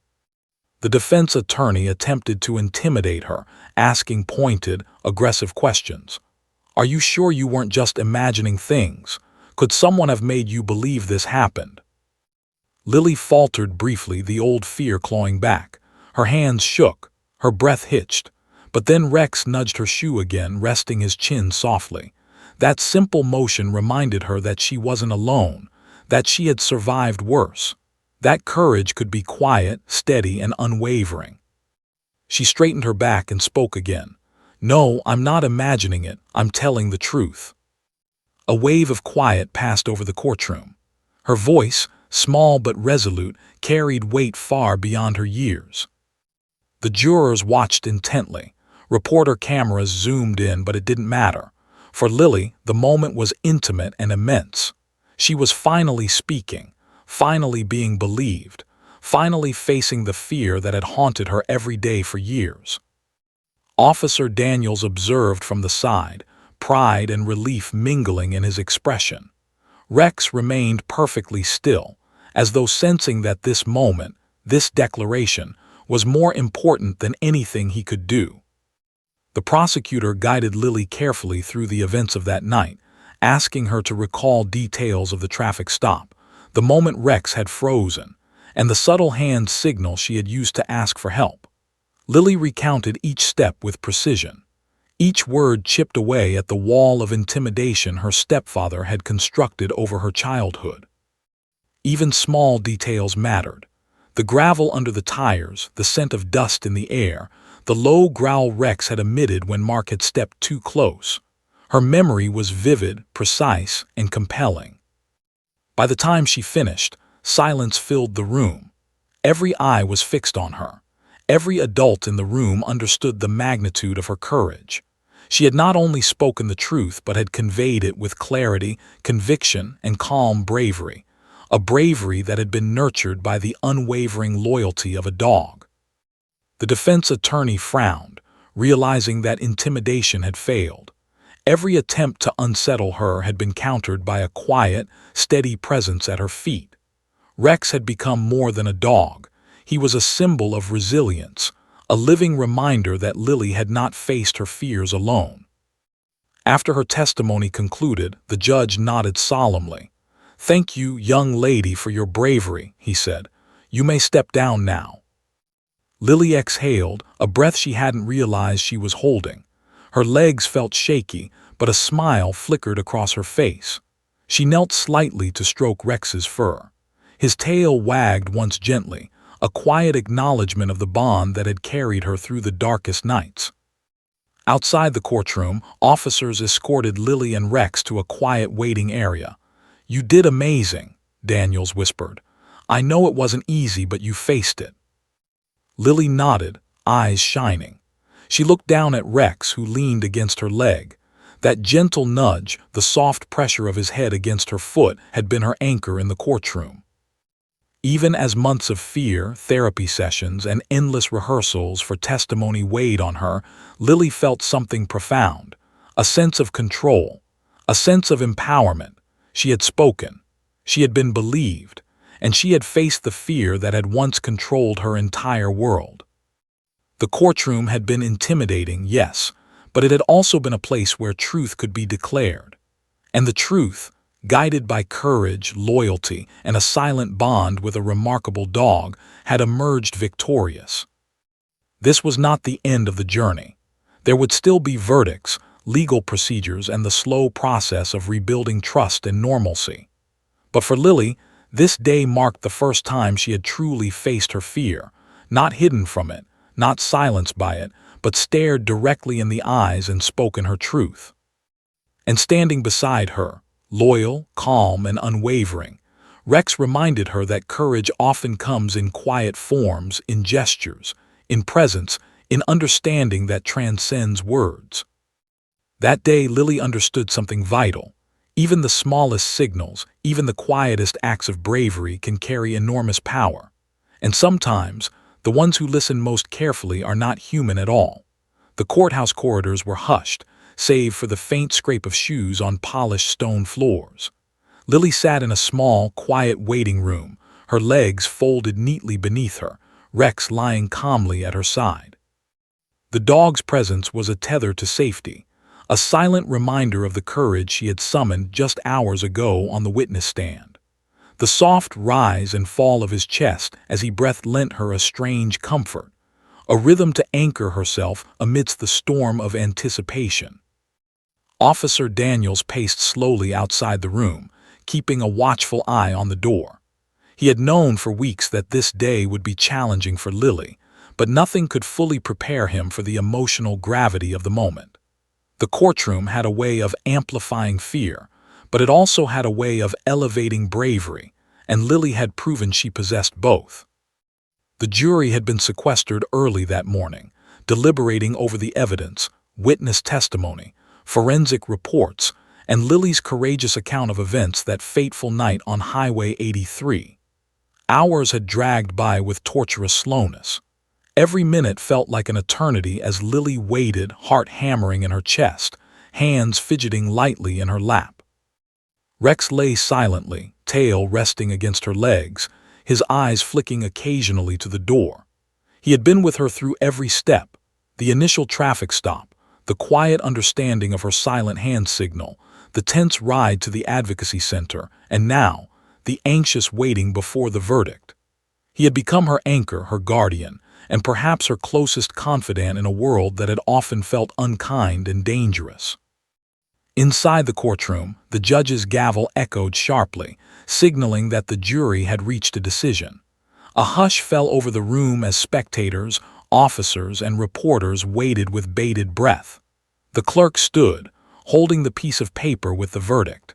The defense attorney attempted to intimidate her, asking pointed, aggressive questions. "Are you sure you weren't just imagining things? Could someone have made you believe this happened?" Lily faltered briefly, the old fear clawing back. Her hands shook, her breath hitched. But then Rex nudged her shoe again, resting his chin softly. That simple motion reminded her that she wasn't alone, that she had survived worse. That courage could be quiet, steady, and unwavering. She straightened her back and spoke again. "No, I'm not imagining it. I'm telling the truth." A wave of quiet passed over the courtroom. Her voice, small but resolute, carried weight far beyond her years. The jurors watched intently. Reporter cameras zoomed in, but it didn't matter. For Lily, the moment was intimate and immense. She was finally speaking, finally being believed, finally facing the fear that had haunted her every day for years. Officer Daniels observed from the side, pride and relief mingling in his expression. Rex remained perfectly still, as though sensing that this moment, this declaration, was more important than anything he could do. The prosecutor guided Lily carefully through the events of that night, asking her to recall details of the traffic stop, the moment Rex had frozen, and the subtle hand signal she had used to ask for help. Lily recounted each step with precision. Each word chipped away at the wall of intimidation her stepfather had constructed over her childhood. Even small details mattered. The gravel under the tires, the scent of dust in the air, the low growl Rex had emitted when Mark had stepped too close. Her memory was vivid, precise, and compelling. By the time she finished, silence filled the room. Every eye was fixed on her. Every adult in the room understood the magnitude of her courage. She had not only spoken the truth but had conveyed it with clarity, conviction, and calm bravery, a bravery that had been nurtured by the unwavering loyalty of a dog. The defense attorney frowned, realizing that intimidation had failed. Every attempt to unsettle her had been countered by a quiet, steady presence at her feet. Rex had become more than a dog. He was a symbol of resilience, a living reminder that Lily had not faced her fears alone. After her testimony concluded, the judge nodded solemnly. "Thank you, young lady, for your bravery," he said. "You may step down now." Lily exhaled, a breath she hadn't realized she was holding. Her legs felt shaky, but a smile flickered across her face. She knelt slightly to stroke Rex's fur. His tail wagged once gently, a quiet acknowledgement of the bond that had carried her through the darkest nights. Outside the courtroom, officers escorted Lily and Rex to a quiet waiting area. "You did amazing," Daniels whispered. "I know it wasn't easy, but you faced it." Lily nodded, eyes shining. She looked down at Rex, who leaned against her leg. That gentle nudge, the soft pressure of his head against her foot, had been her anchor in the courtroom. Even as months of fear, therapy sessions, and endless rehearsals for testimony weighed on her, Lily felt something profound, a sense of control, a sense of empowerment. She had spoken, she had been believed, and she had faced the fear that had once controlled her entire world. The courtroom had been intimidating, yes, but it had also been a place where truth could be declared. And the truth, guided by courage, loyalty, and a silent bond with a remarkable dog, had emerged victorious. This was not the end of the journey. There would still be verdicts, legal procedures, and the slow process of rebuilding trust and normalcy. But for Lily, this day marked the first time she had truly faced her fear, not hidden from it, not silenced by it, but stared directly in the eyes and spoken her truth. And standing beside her, loyal, calm, and unwavering, Rex reminded her that courage often comes in quiet forms, in gestures, in presence, in understanding that transcends words. That day, Lily understood something vital. Even the smallest signals, even the quietest acts of bravery can carry enormous power. And sometimes, the ones who listen most carefully are not human at all. The courthouse corridors were hushed, save for the faint scrape of shoes on polished stone floors. Lily sat in a small, quiet waiting room, her legs folded neatly beneath her, Rex lying calmly at her side. The dog's presence was a tether to safety, a silent reminder of the courage she had summoned just hours ago on the witness stand. The soft rise and fall of his chest as he breathed lent her a strange comfort, a rhythm to anchor herself amidst the storm of anticipation. Officer Daniels paced slowly outside the room, keeping a watchful eye on the door. He had known for weeks that this day would be challenging for Lily, but nothing could fully prepare him for the emotional gravity of the moment. The courtroom had a way of amplifying fear, but it also had a way of elevating bravery, and Lily had proven she possessed both. The jury had been sequestered early that morning, deliberating over the evidence, witness testimony, forensic reports, and Lily's courageous account of events that fateful night on Highway 83. Hours had dragged by with torturous slowness. Every minute felt like an eternity as Lily waited, heart hammering in her chest, hands fidgeting lightly in her lap. Rex lay silently, tail resting against her legs, his eyes flicking occasionally to the door. He had been with her through every step, the initial traffic stop, the quiet understanding of her silent hand signal, the tense ride to the advocacy center, and now, the anxious waiting before the verdict. He had become her anchor, her guardian, and perhaps her closest confidant in a world that had often felt unkind and dangerous. Inside the courtroom, the judge's gavel echoed sharply, signaling that the jury had reached a decision. A hush fell over the room as spectators, officers, and reporters waited with bated breath. The clerk stood, holding the piece of paper with the verdict.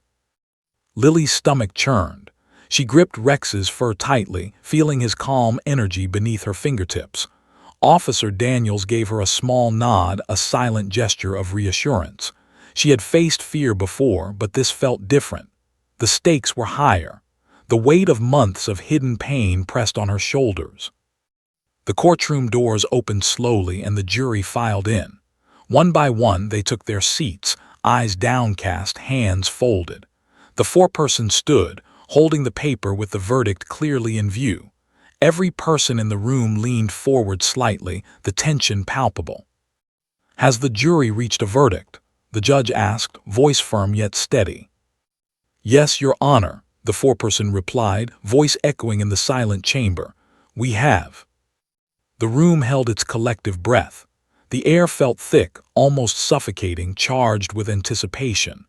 Lily's stomach churned. She gripped Rex's fur tightly, feeling his calm energy beneath her fingertips. Officer Daniels gave her a small nod, a silent gesture of reassurance. She had faced fear before, but this felt different. The stakes were higher. The weight of months of hidden pain pressed on her shoulders. The courtroom doors opened slowly and the jury filed in. One by one, they took their seats, eyes downcast, hands folded. The foreperson stood, holding the paper with the verdict clearly in view. Every person in the room leaned forward slightly, the tension palpable. "Has the jury reached a verdict?" the judge asked, voice firm yet steady. "Yes, Your Honor," the foreperson replied, voice echoing in the silent chamber. "We have." The room held its collective breath. The air felt thick, almost suffocating, charged with anticipation.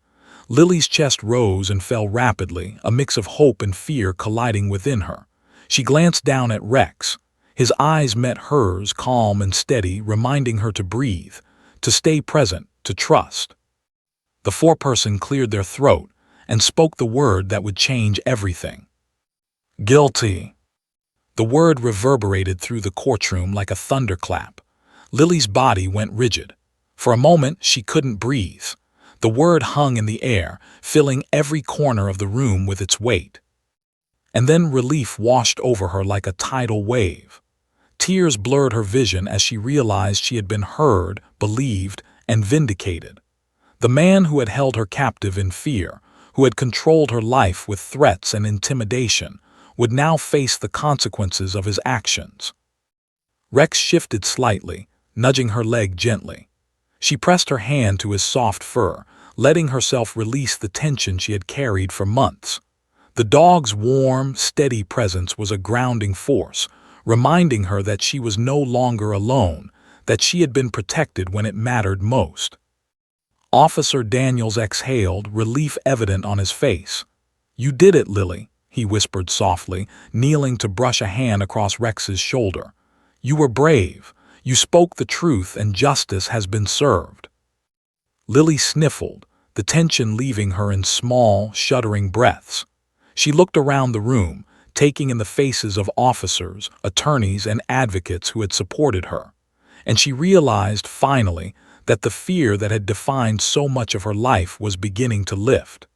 Lily's chest rose and fell rapidly, a mix of hope and fear colliding within her. She glanced down at Rex. His eyes met hers, calm and steady, reminding her to breathe, to stay present, to trust. The foreperson cleared their throat and spoke the word that would change everything. "Guilty." The word reverberated through the courtroom like a thunderclap. Lily's body went rigid. For a moment, she couldn't breathe. The word hung in the air, filling every corner of the room with its weight. And then relief washed over her like a tidal wave. Tears blurred her vision as she realized she had been heard, believed, and vindicated. The man who had held her captive in fear, who had controlled her life with threats and intimidation, would now face the consequences of his actions. Rex shifted slightly, nudging her leg gently. She pressed her hand to his soft fur, letting herself release the tension she had carried for months. The dog's warm, steady presence was a grounding force, reminding her that she was no longer alone, that she had been protected when it mattered most. Officer Daniels exhaled, relief evident on his face. "You did it, Lily," he whispered softly, kneeling to brush a hand across Rex's shoulder. "You were brave. You spoke the truth, and justice has been served." Lily sniffled, the tension leaving her in small, shuddering breaths. She looked around the room, taking in the faces of officers, attorneys, and advocates who had supported her. And she realized, finally, that the fear that had defined so much of her life was beginning to lift.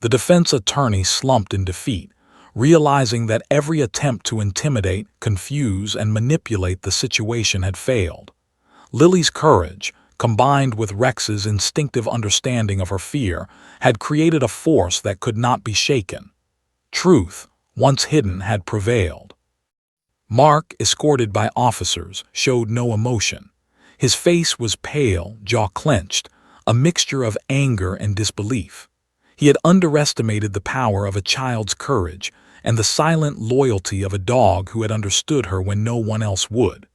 The defense attorney slumped in defeat, realizing that every attempt to intimidate, confuse, and manipulate the situation had failed. Lily's courage, combined with Rex's instinctive understanding of her fear, had created a force that could not be shaken. Truth, once hidden, had prevailed. Mark, escorted by officers, showed no emotion. His face was pale, jaw clenched, a mixture of anger and disbelief. He had underestimated the power of a child's courage and the silent loyalty of a dog who had understood her when no one else would.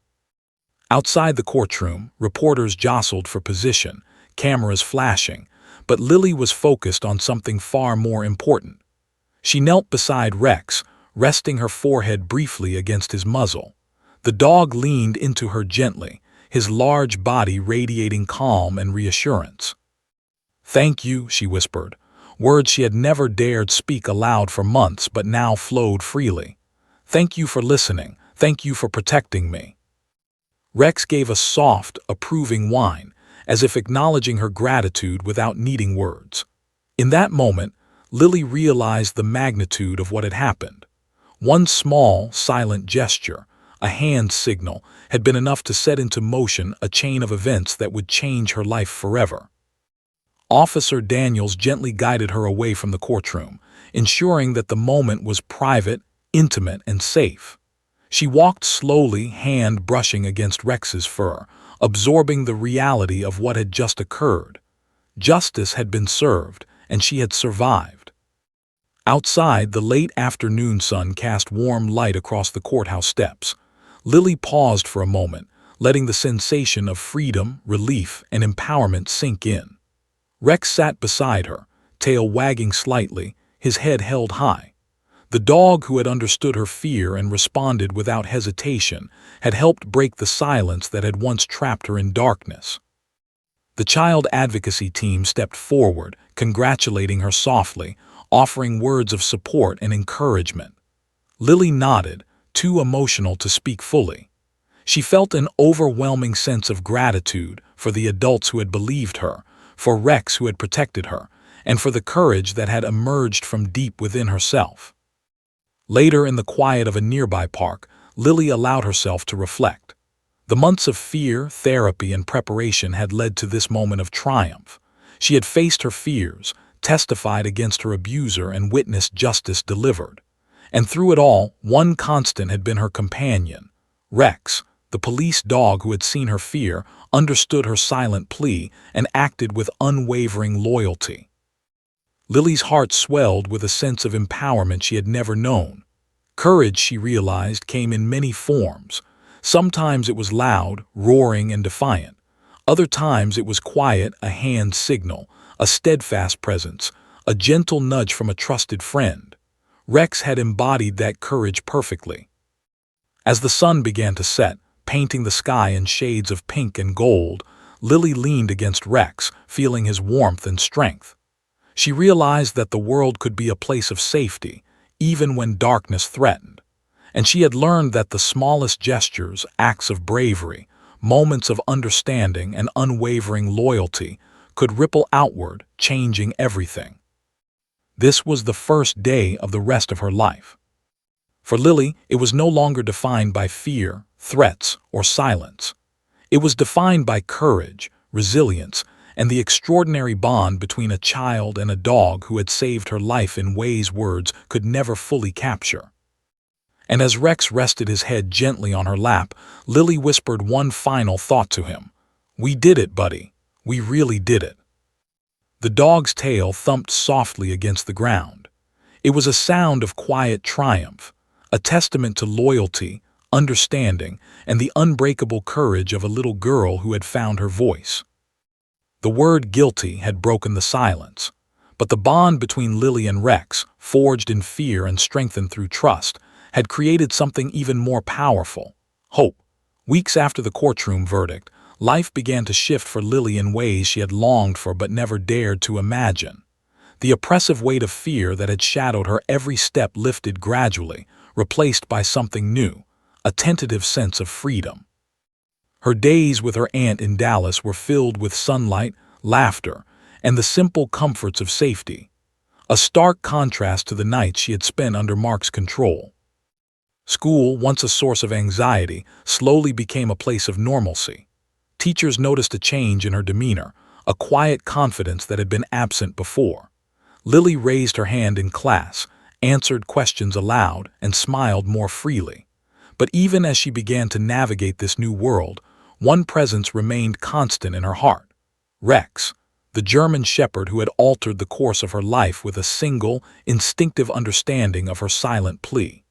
Outside the courtroom, reporters jostled for position, cameras flashing, but Lily was focused on something far more important. She knelt beside Rex, resting her forehead briefly against his muzzle. The dog leaned into her gently, his large body radiating calm and reassurance. "Thank you," she whispered, words she had never dared speak aloud for months but now flowed freely. "Thank you for listening. Thank you for protecting me." Rex gave a soft, approving whine, as if acknowledging her gratitude without needing words. In that moment, Lily realized the magnitude of what had happened. One small, silent gesture, a hand signal, had been enough to set into motion a chain of events that would change her life forever. Officer Daniels gently guided her away from the courtroom, ensuring that the moment was private, intimate, and safe. She walked slowly, hand brushing against Rex's fur, absorbing the reality of what had just occurred. Justice had been served, and she had survived. Outside, the late afternoon sun cast warm light across the courthouse steps. Lily paused for a moment, letting the sensation of freedom, relief, and empowerment sink in. Rex sat beside her, tail wagging slightly, his head held high. The dog, who had understood her fear and responded without hesitation, had helped break the silence that had once trapped her in darkness. The child advocacy team stepped forward, congratulating her softly, offering words of support and encouragement. Lily nodded, too emotional to speak fully. She felt an overwhelming sense of gratitude for the adults who had believed her, for Rex who had protected her, and for the courage that had emerged from deep within herself. Later, in the quiet of a nearby park, Lily allowed herself to reflect. The months of fear, therapy, and preparation had led to this moment of triumph. She had faced her fears, testified against her abuser, and witnessed justice delivered. And through it all, one constant had been her companion. Rex, the police dog who had seen her fear, understood her silent plea, and acted with unwavering loyalty. Lily's heart swelled with a sense of empowerment she had never known. Courage, she realized, came in many forms. Sometimes it was loud, roaring, and defiant. Other times it was quiet, a hand signal, a steadfast presence, a gentle nudge from a trusted friend. Rex had embodied that courage perfectly. As the sun began to set, painting the sky in shades of pink and gold, Lily leaned against Rex, feeling his warmth and strength. She realized that the world could be a place of safety, even when darkness threatened. And she had learned that the smallest gestures, acts of bravery, moments of understanding, and unwavering loyalty could ripple outward, changing everything. This was the first day of the rest of her life. For Lily, it was no longer defined by fear, threats, or silence. It was defined by courage, resilience, and the extraordinary bond between a child and a dog who had saved her life in ways words could never fully capture. And as Rex rested his head gently on her lap, Lily whispered one final thought to him. "We did it, buddy. We really did it." The dog's tail thumped softly against the ground. It was a sound of quiet triumph, a testament to loyalty, understanding, and the unbreakable courage of a little girl who had found her voice. The word guilty had broken the silence, but the bond between Lily and Rex, forged in fear and strengthened through trust, had created something even more powerful: hope. Weeks after the courtroom verdict, life began to shift for Lily in ways she had longed for but never dared to imagine. The oppressive weight of fear that had shadowed her every step lifted gradually, replaced by something new, a tentative sense of freedom. Her days with her aunt in Dallas were filled with sunlight, laughter, and the simple comforts of safety, a stark contrast to the nights she had spent under Mark's control. School, once a source of anxiety, slowly became a place of normalcy. Teachers noticed a change in her demeanor, a quiet confidence that had been absent before. Lily raised her hand in class, answered questions aloud, and smiled more freely. But even as she began to navigate this new world, one presence remained constant in her heart: Rex, the German shepherd who had altered the course of her life with a single, instinctive understanding of her silent plea.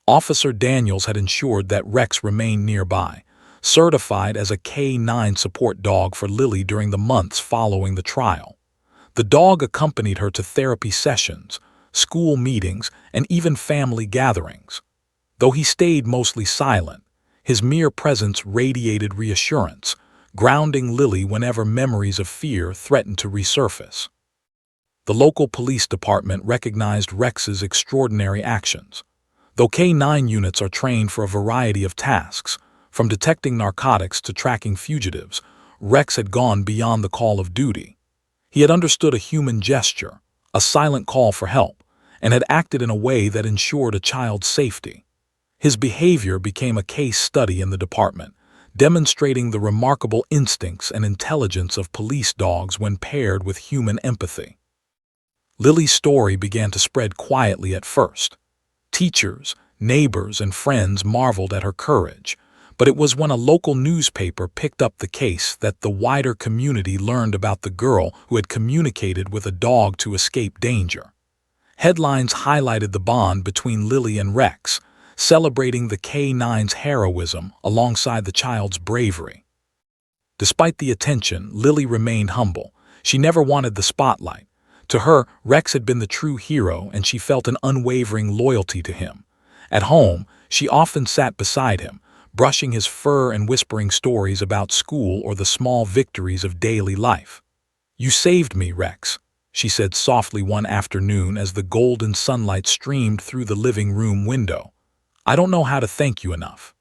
Officer Daniels had ensured that Rex remained nearby, certified as a K9 support dog for Lily during the months following the trial. The dog accompanied her to therapy sessions, school meetings, and even family gatherings. Though he stayed mostly silent, his mere presence radiated reassurance, grounding Lily whenever memories of fear threatened to resurface. The local police department recognized Rex's extraordinary actions. Though K9 units are trained for a variety of tasks, from detecting narcotics to tracking fugitives, Rex had gone beyond the call of duty. He had understood a human gesture, a silent call for help, and had acted in a way that ensured a child's safety. His behavior became a case study in the department, demonstrating the remarkable instincts and intelligence of police dogs when paired with human empathy. Lily's story began to spread quietly at first. Teachers, neighbors, and friends marveled at her courage, but it was when a local newspaper picked up the case that the wider community learned about the girl who had communicated with a dog to escape danger. Headlines highlighted the bond between Lily and Rex, celebrating the K-9's heroism alongside the child's bravery. Despite the attention, Lily remained humble. She never wanted the spotlight. To her, Rex had been the true hero, and she felt an unwavering loyalty to him. At home, she often sat beside him, brushing his fur and whispering stories about school or the small victories of daily life. "You saved me, Rex," she said softly one afternoon as the golden sunlight streamed through the living room window. "I don't know how to thank you enough."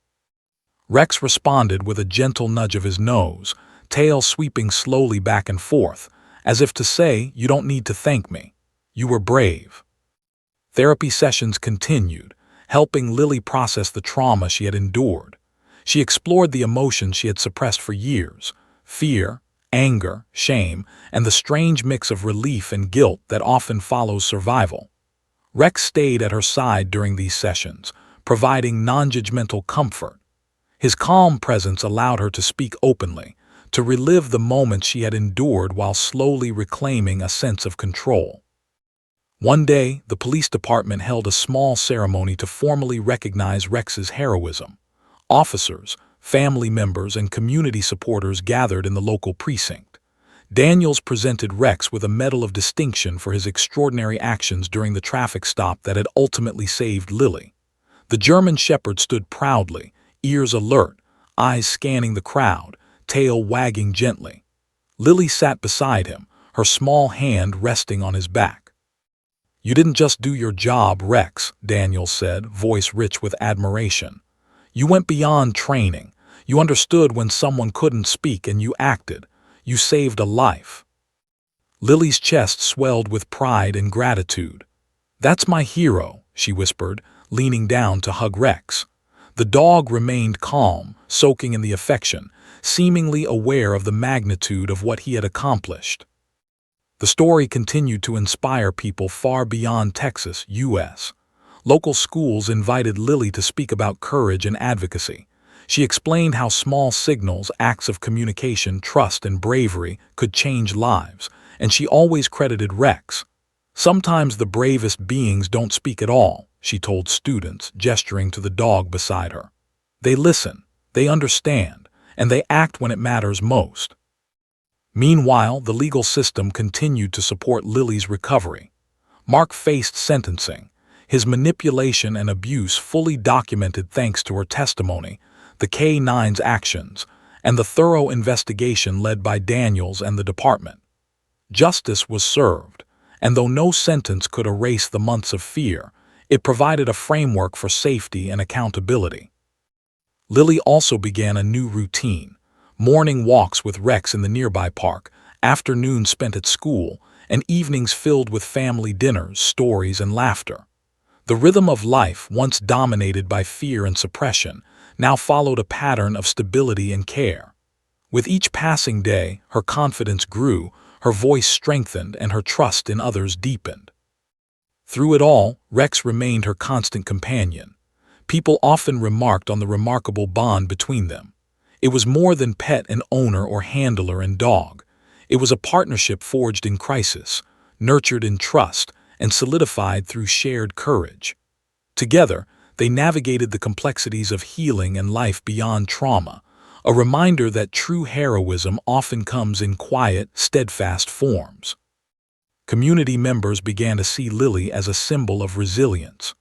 Rex responded with a gentle nudge of his nose, tail sweeping slowly back and forth, as if to say, "You don't need to thank me. You were brave." Therapy sessions continued, helping Lily process the trauma she had endured. She explored the emotions she had suppressed for years: fear, anger, shame, and the strange mix of relief and guilt that often follows survival. Rex stayed at her side during these sessions, providing non-judgmental comfort. His calm presence allowed her to speak openly, to relive the moments she had endured while slowly reclaiming a sense of control. One day, the police department held a small ceremony to formally recognize Rex's heroism. Officers, family members, and community supporters gathered in the local precinct. Daniels presented Rex with a Medal of Distinction for his extraordinary actions during the traffic stop that had ultimately saved Lily. The German Shepherd stood proudly, ears alert, eyes scanning the crowd, tail wagging gently. Lily sat beside him, her small hand resting on his back. "You didn't just do your job, Rex," Daniels said, voice rich with admiration. "You went beyond training. You understood when someone couldn't speak and you acted. You saved a life." Lily's chest swelled with pride and gratitude. "That's my hero," she whispered, leaning down to hug Rex. The dog remained calm, soaking in the affection, seemingly aware of the magnitude of what he had accomplished. The story continued to inspire people far beyond Texas, U.S. Local schools invited Lily to speak about courage and advocacy. She explained how small signals, acts of communication, trust, and bravery could change lives, and she always credited Rex. "Sometimes the bravest beings don't speak at all," she told students, gesturing to the dog beside her. "They listen, they understand, and they act when it matters most." Meanwhile, the legal system continued to support Lily's recovery. Mark faced sentencing, his manipulation and abuse fully documented thanks to her testimony, the K-9's actions, and the thorough investigation led by Daniels and the department. Justice was served, and though no sentence could erase the months of fear, it provided a framework for safety and accountability. Lily also began a new routine: morning walks with Rex in the nearby park, afternoons spent at school, and evenings filled with family dinners, stories, and laughter. The rhythm of life, once dominated by fear and suppression, now followed a pattern of stability and care. With each passing day, her confidence grew, her voice strengthened, and her trust in others deepened. Through it all, Rex remained her constant companion. People often remarked on the remarkable bond between them. It was more than pet and owner or handler and dog. It was a partnership forged in crisis, nurtured in trust, and solidified through shared courage. Together, they navigated the complexities of healing and life beyond trauma, a reminder that true heroism often comes in quiet, steadfast forms. Community members began to see Lily as a symbol of resilience.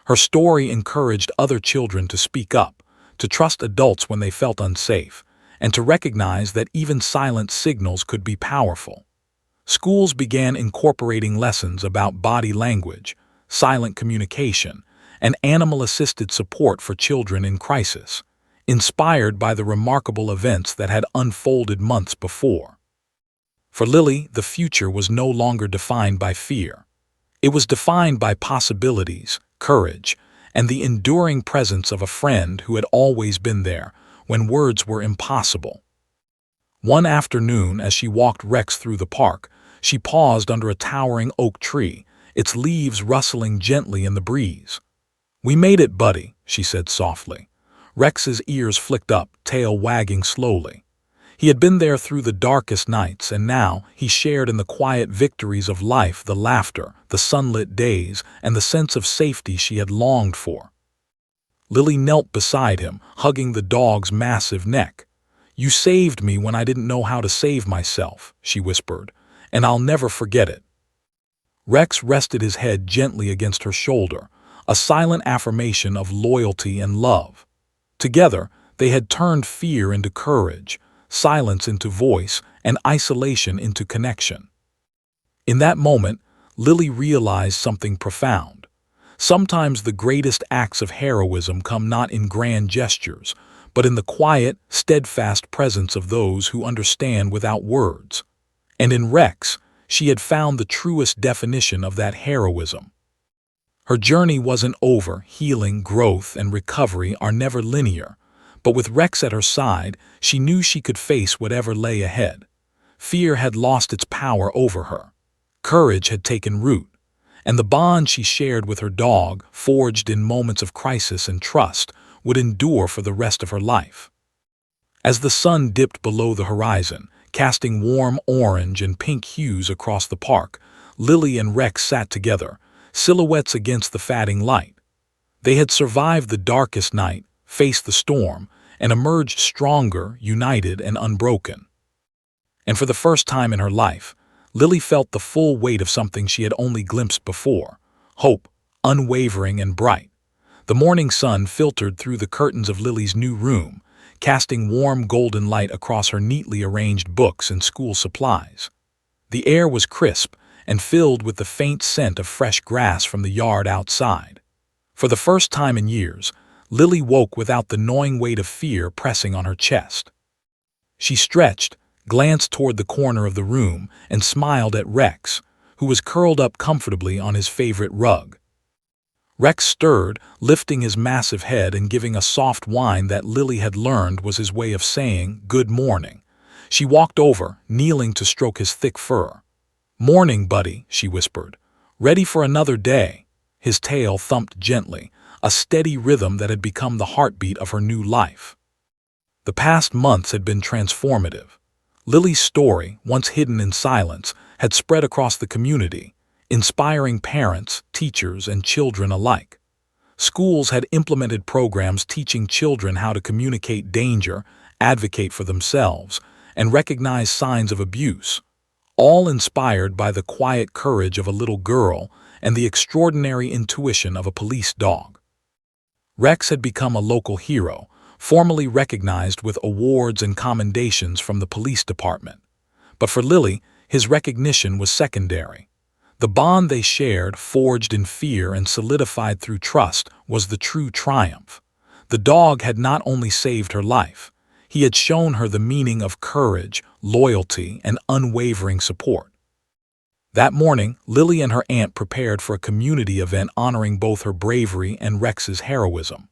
Her story encouraged other children to speak up, to trust adults when they felt unsafe, and to recognize that even silent signals could be powerful. Schools began incorporating lessons about body language, silent communication, and animal-assisted support for children in crisis, inspired by the remarkable events that had unfolded months before. For Lily, the future was no longer defined by fear. It was defined by possibilities, courage, and the enduring presence of a friend who had always been there when words were impossible. One afternoon, as she walked Rex through the park, she paused under a towering oak tree, its leaves rustling gently in the breeze. "We made it, buddy," she said softly. Rex's ears flicked up, tail wagging slowly. He had been there through the darkest nights, and now he shared in the quiet victories of life, the laughter, the sunlit days, and the sense of safety she had longed for. Lily knelt beside him, hugging the dog's massive neck. "You saved me when I didn't know how to save myself," she whispered, "and I'll never forget it." Rex rested his head gently against her shoulder, a silent affirmation of loyalty and love. Together, they had turned fear into courage, silence into voice, and isolation into connection. In that moment, Lily realized something profound. Sometimes the greatest acts of heroism come not in grand gestures, but in the quiet, steadfast presence of those who understand without words. And in Rex, she had found the truest definition of that heroism. Her journey wasn't over. Healing, growth, and recovery are never linear, but with Rex at her side, she knew she could face whatever lay ahead. Fear had lost its power over her. Courage had taken root, and the bond she shared with her dog, forged in moments of crisis and trust, would endure for the rest of her life. As the sun dipped below the horizon, casting warm orange and pink hues across the park, Lily and Rex sat together, silhouettes against the fading light. They had survived the darkest night, faced the storm, and emerged stronger, united, and unbroken. And for the first time in her life, Lily felt the full weight of something she had only glimpsed before: hope, unwavering and bright. The morning sun filtered through the curtains of Lily's new room, casting warm golden light across her neatly arranged books and school supplies. The air was crisp and filled with the faint scent of fresh grass from the yard outside. For the first time in years, Lily woke without the gnawing weight of fear pressing on her chest. She stretched, glanced toward the corner of the room, and smiled at Rex, who was curled up comfortably on his favorite rug. Rex stirred, lifting his massive head and giving a soft whine that Lily had learned was his way of saying, "Good morning." She walked over, kneeling to stroke his thick fur. "Morning, buddy," she whispered. "Ready for another day?" His tail thumped gently, a steady rhythm that had become the heartbeat of her new life. The past months had been transformative. Lily's story, once hidden in silence, had spread across the community, inspiring parents, teachers, and children alike. Schools had implemented programs teaching children how to communicate danger, advocate for themselves, and recognize signs of abuse, all inspired by the quiet courage of a little girl and the extraordinary intuition of a police dog. Rex had become a local hero, formally recognized with awards and commendations from the police department. But for Lily, his recognition was secondary. The bond they shared, forged in fear and solidified through trust, was the true triumph. The dog had not only saved her life, he had shown her the meaning of courage, loyalty, and unwavering support. That morning, Lily and her aunt prepared for a community event honoring both her bravery and Rex's heroism.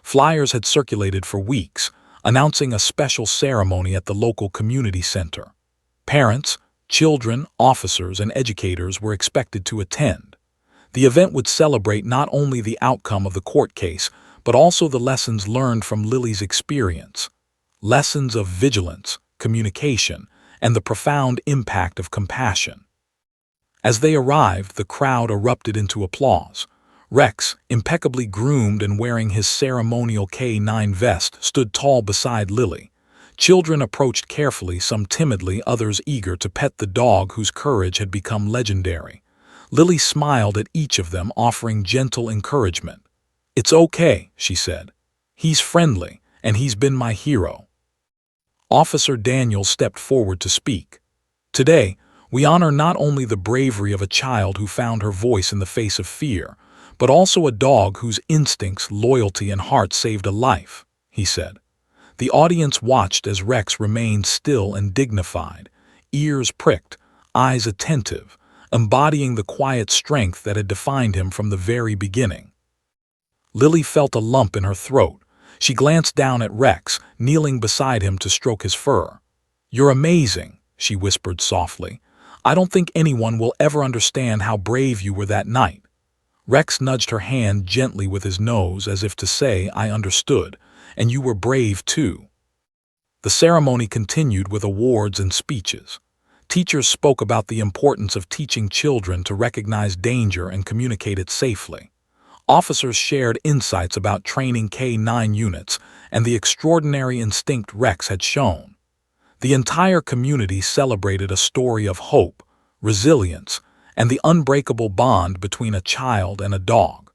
Flyers had circulated for weeks, announcing a special ceremony at the local community center. Parents, children, officers, and educators were expected to attend. The event would celebrate not only the outcome of the court case, but also the lessons learned from Lily's experience. Lessons of vigilance, communication, and the profound impact of compassion. As they arrived, the crowd erupted into applause. Rex, impeccably groomed and wearing his ceremonial K9 vest, stood tall beside Lily. Children approached carefully, some timidly, others eager to pet the dog whose courage had become legendary. Lily smiled at each of them, offering gentle encouragement. "It's okay," she said. "He's friendly, and he's been my hero." Officer Daniel stepped forward to speak. "Today, we honor not only the bravery of a child who found her voice in the face of fear, but also a dog whose instincts, loyalty, and heart saved a life," he said. The audience watched as Rex remained still and dignified, ears pricked, eyes attentive, embodying the quiet strength that had defined him from the very beginning. Lily felt a lump in her throat. She glanced down at Rex, kneeling beside him to stroke his fur. "You're amazing," she whispered softly. "I don't think anyone will ever understand how brave you were that night." Rex nudged her hand gently with his nose as if to say, "I understood, and you were brave too." The ceremony continued with awards and speeches. Teachers spoke about the importance of teaching children to recognize danger and communicate it safely. Officers shared insights about training K-9 units and the extraordinary instinct Rex had shown. The entire community celebrated a story of hope, resilience, and the unbreakable bond between a child and a dog.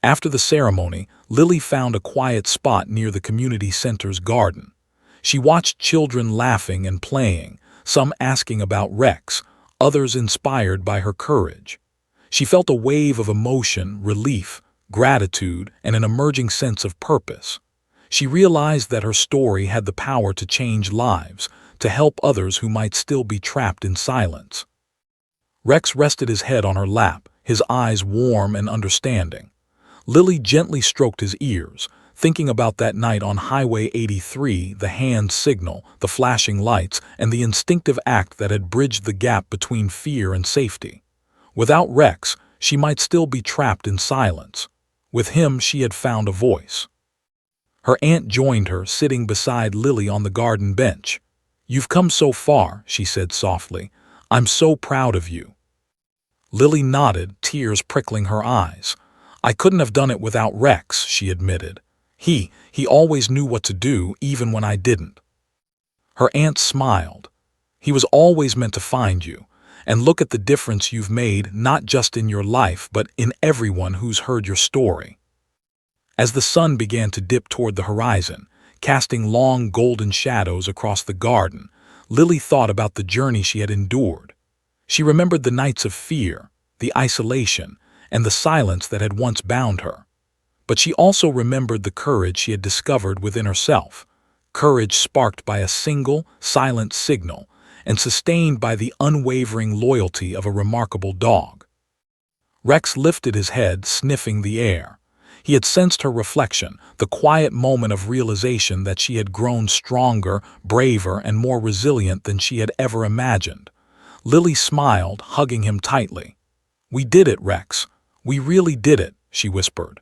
After the ceremony, Lily found a quiet spot near the community center's garden. She watched children laughing and playing, some asking about Rex, others inspired by her courage. She felt a wave of emotion, relief, gratitude, and an emerging sense of purpose. She realized that her story had the power to change lives, to help others who might still be trapped in silence. Rex rested his head on her lap, his eyes warm and understanding. Lily gently stroked his ears, thinking about that night on Highway 83, the hand signal, the flashing lights, and the instinctive act that had bridged the gap between fear and safety. Without Rex, she might still be trapped in silence. With him, she had found a voice. Her aunt joined her, sitting beside Lily on the garden bench. "You've come so far," she said softly. "I'm so proud of you." Lily nodded, tears prickling her eyes. "I couldn't have done it without Rex," she admitted. He always knew what to do, even when I didn't." Her aunt smiled. "He was always meant to find you, and look at the difference you've made, not just in your life, but in everyone who's heard your story." As the sun began to dip toward the horizon, casting long golden shadows across the garden, Lily thought about the journey she had endured. She remembered the nights of fear, the isolation, and the silence that had once bound her. But she also remembered the courage she had discovered within herself, courage sparked by a single, silent signal and sustained by the unwavering loyalty of a remarkable dog. Rex lifted his head, sniffing the air. He had sensed her reflection, the quiet moment of realization that she had grown stronger, braver, and more resilient than she had ever imagined. Lily smiled, hugging him tightly. "We did it, Rex. We really did it," she whispered.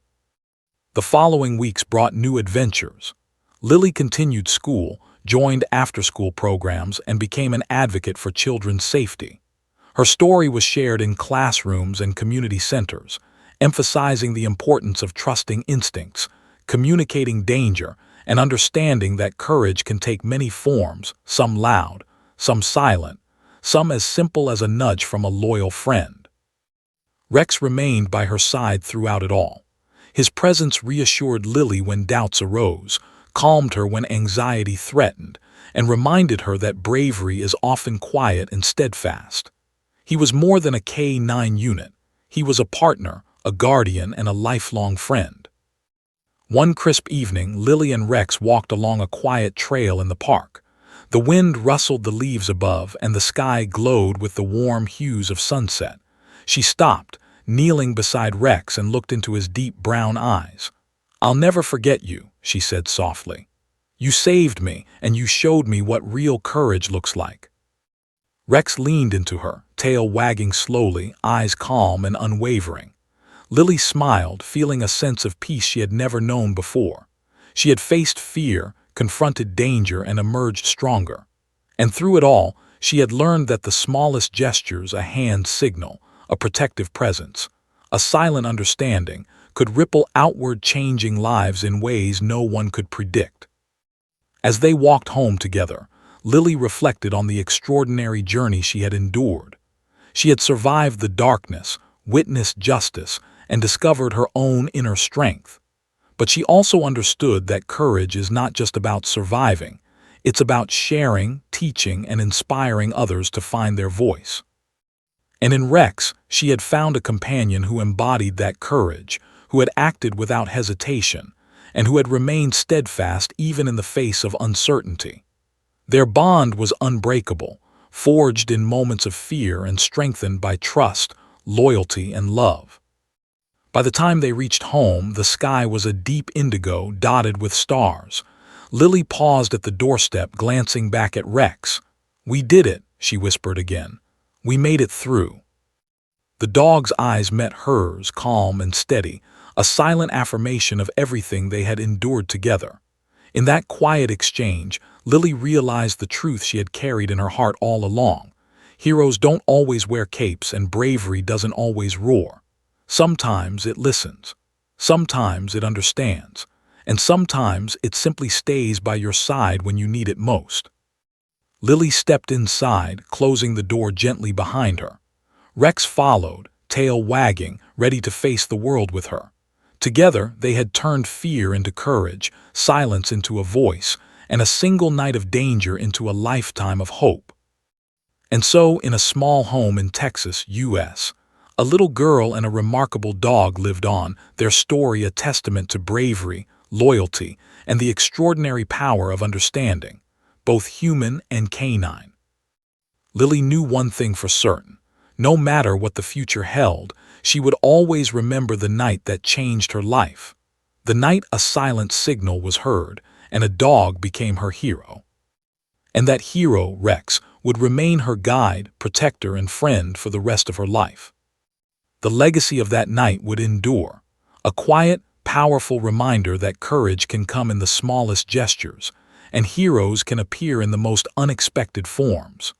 The following weeks brought new adventures. Lily continued school, joined after-school programs, and became an advocate for children's safety. Her story was shared in classrooms and community centers, emphasizing the importance of trusting instincts, communicating danger, and understanding that courage can take many forms, some loud, some silent, some as simple as a nudge from a loyal friend. Rex remained by her side throughout it all. His presence reassured Lily when doubts arose, calmed her when anxiety threatened, and reminded her that bravery is often quiet and steadfast. He was more than a K-9 unit. He was a partner, a guardian, and a lifelong friend. One crisp evening, Lily and Rex walked along a quiet trail in the park. The wind rustled the leaves above, and the sky glowed with the warm hues of sunset. She stopped, kneeling beside Rex, and looked into his deep brown eyes. "I'll never forget you," she said softly. "You saved me, and you showed me what real courage looks like." Rex leaned into her, tail wagging slowly, eyes calm and unwavering. Lily smiled, feeling a sense of peace she had never known before. She had faced fear, confronted danger, and emerged stronger. And through it all, she had learned that the smallest gestures, a hand signal, a protective presence, a silent understanding, could ripple outward, changing lives in ways no one could predict. As they walked home together, Lily reflected on the extraordinary journey she had endured. She had survived the darkness, witnessed justice, and discovered her own inner strength. But she also understood that courage is not just about surviving, it's about sharing, teaching, and inspiring others to find their voice. And in Rex, she had found a companion who embodied that courage, who had acted without hesitation, and who had remained steadfast even in the face of uncertainty. Their bond was unbreakable, forged in moments of fear and strengthened by trust, loyalty, and love. By the time they reached home, the sky was a deep indigo dotted with stars. Lily paused at the doorstep, glancing back at Rex. "We did it," she whispered again. "We made it through." The dog's eyes met hers, calm and steady, a silent affirmation of everything they had endured together. In that quiet exchange, Lily realized the truth she had carried in her heart all along. Heroes don't always wear capes, and bravery doesn't always roar. Sometimes it listens. Sometimes it understands. And sometimes it simply stays by your side when you need it most. Lily stepped inside, closing the door gently behind her. Rex followed, tail wagging, ready to face the world with her. Together, they had turned fear into courage, silence into a voice, and a single night of danger into a lifetime of hope. And so, in a small home in Texas, U.S., a little girl and a remarkable dog lived on, their story a testament to bravery, loyalty, and the extraordinary power of understanding, both human and canine. Lily knew one thing for certain. No matter what the future held, she would always remember the night that changed her life. The night a silent signal was heard, and a dog became her hero. And that hero, Rex, would remain her guide, protector, and friend for the rest of her life. The legacy of that night would endure, a quiet, powerful reminder that courage can come in the smallest gestures, and heroes can appear in the most unexpected forms.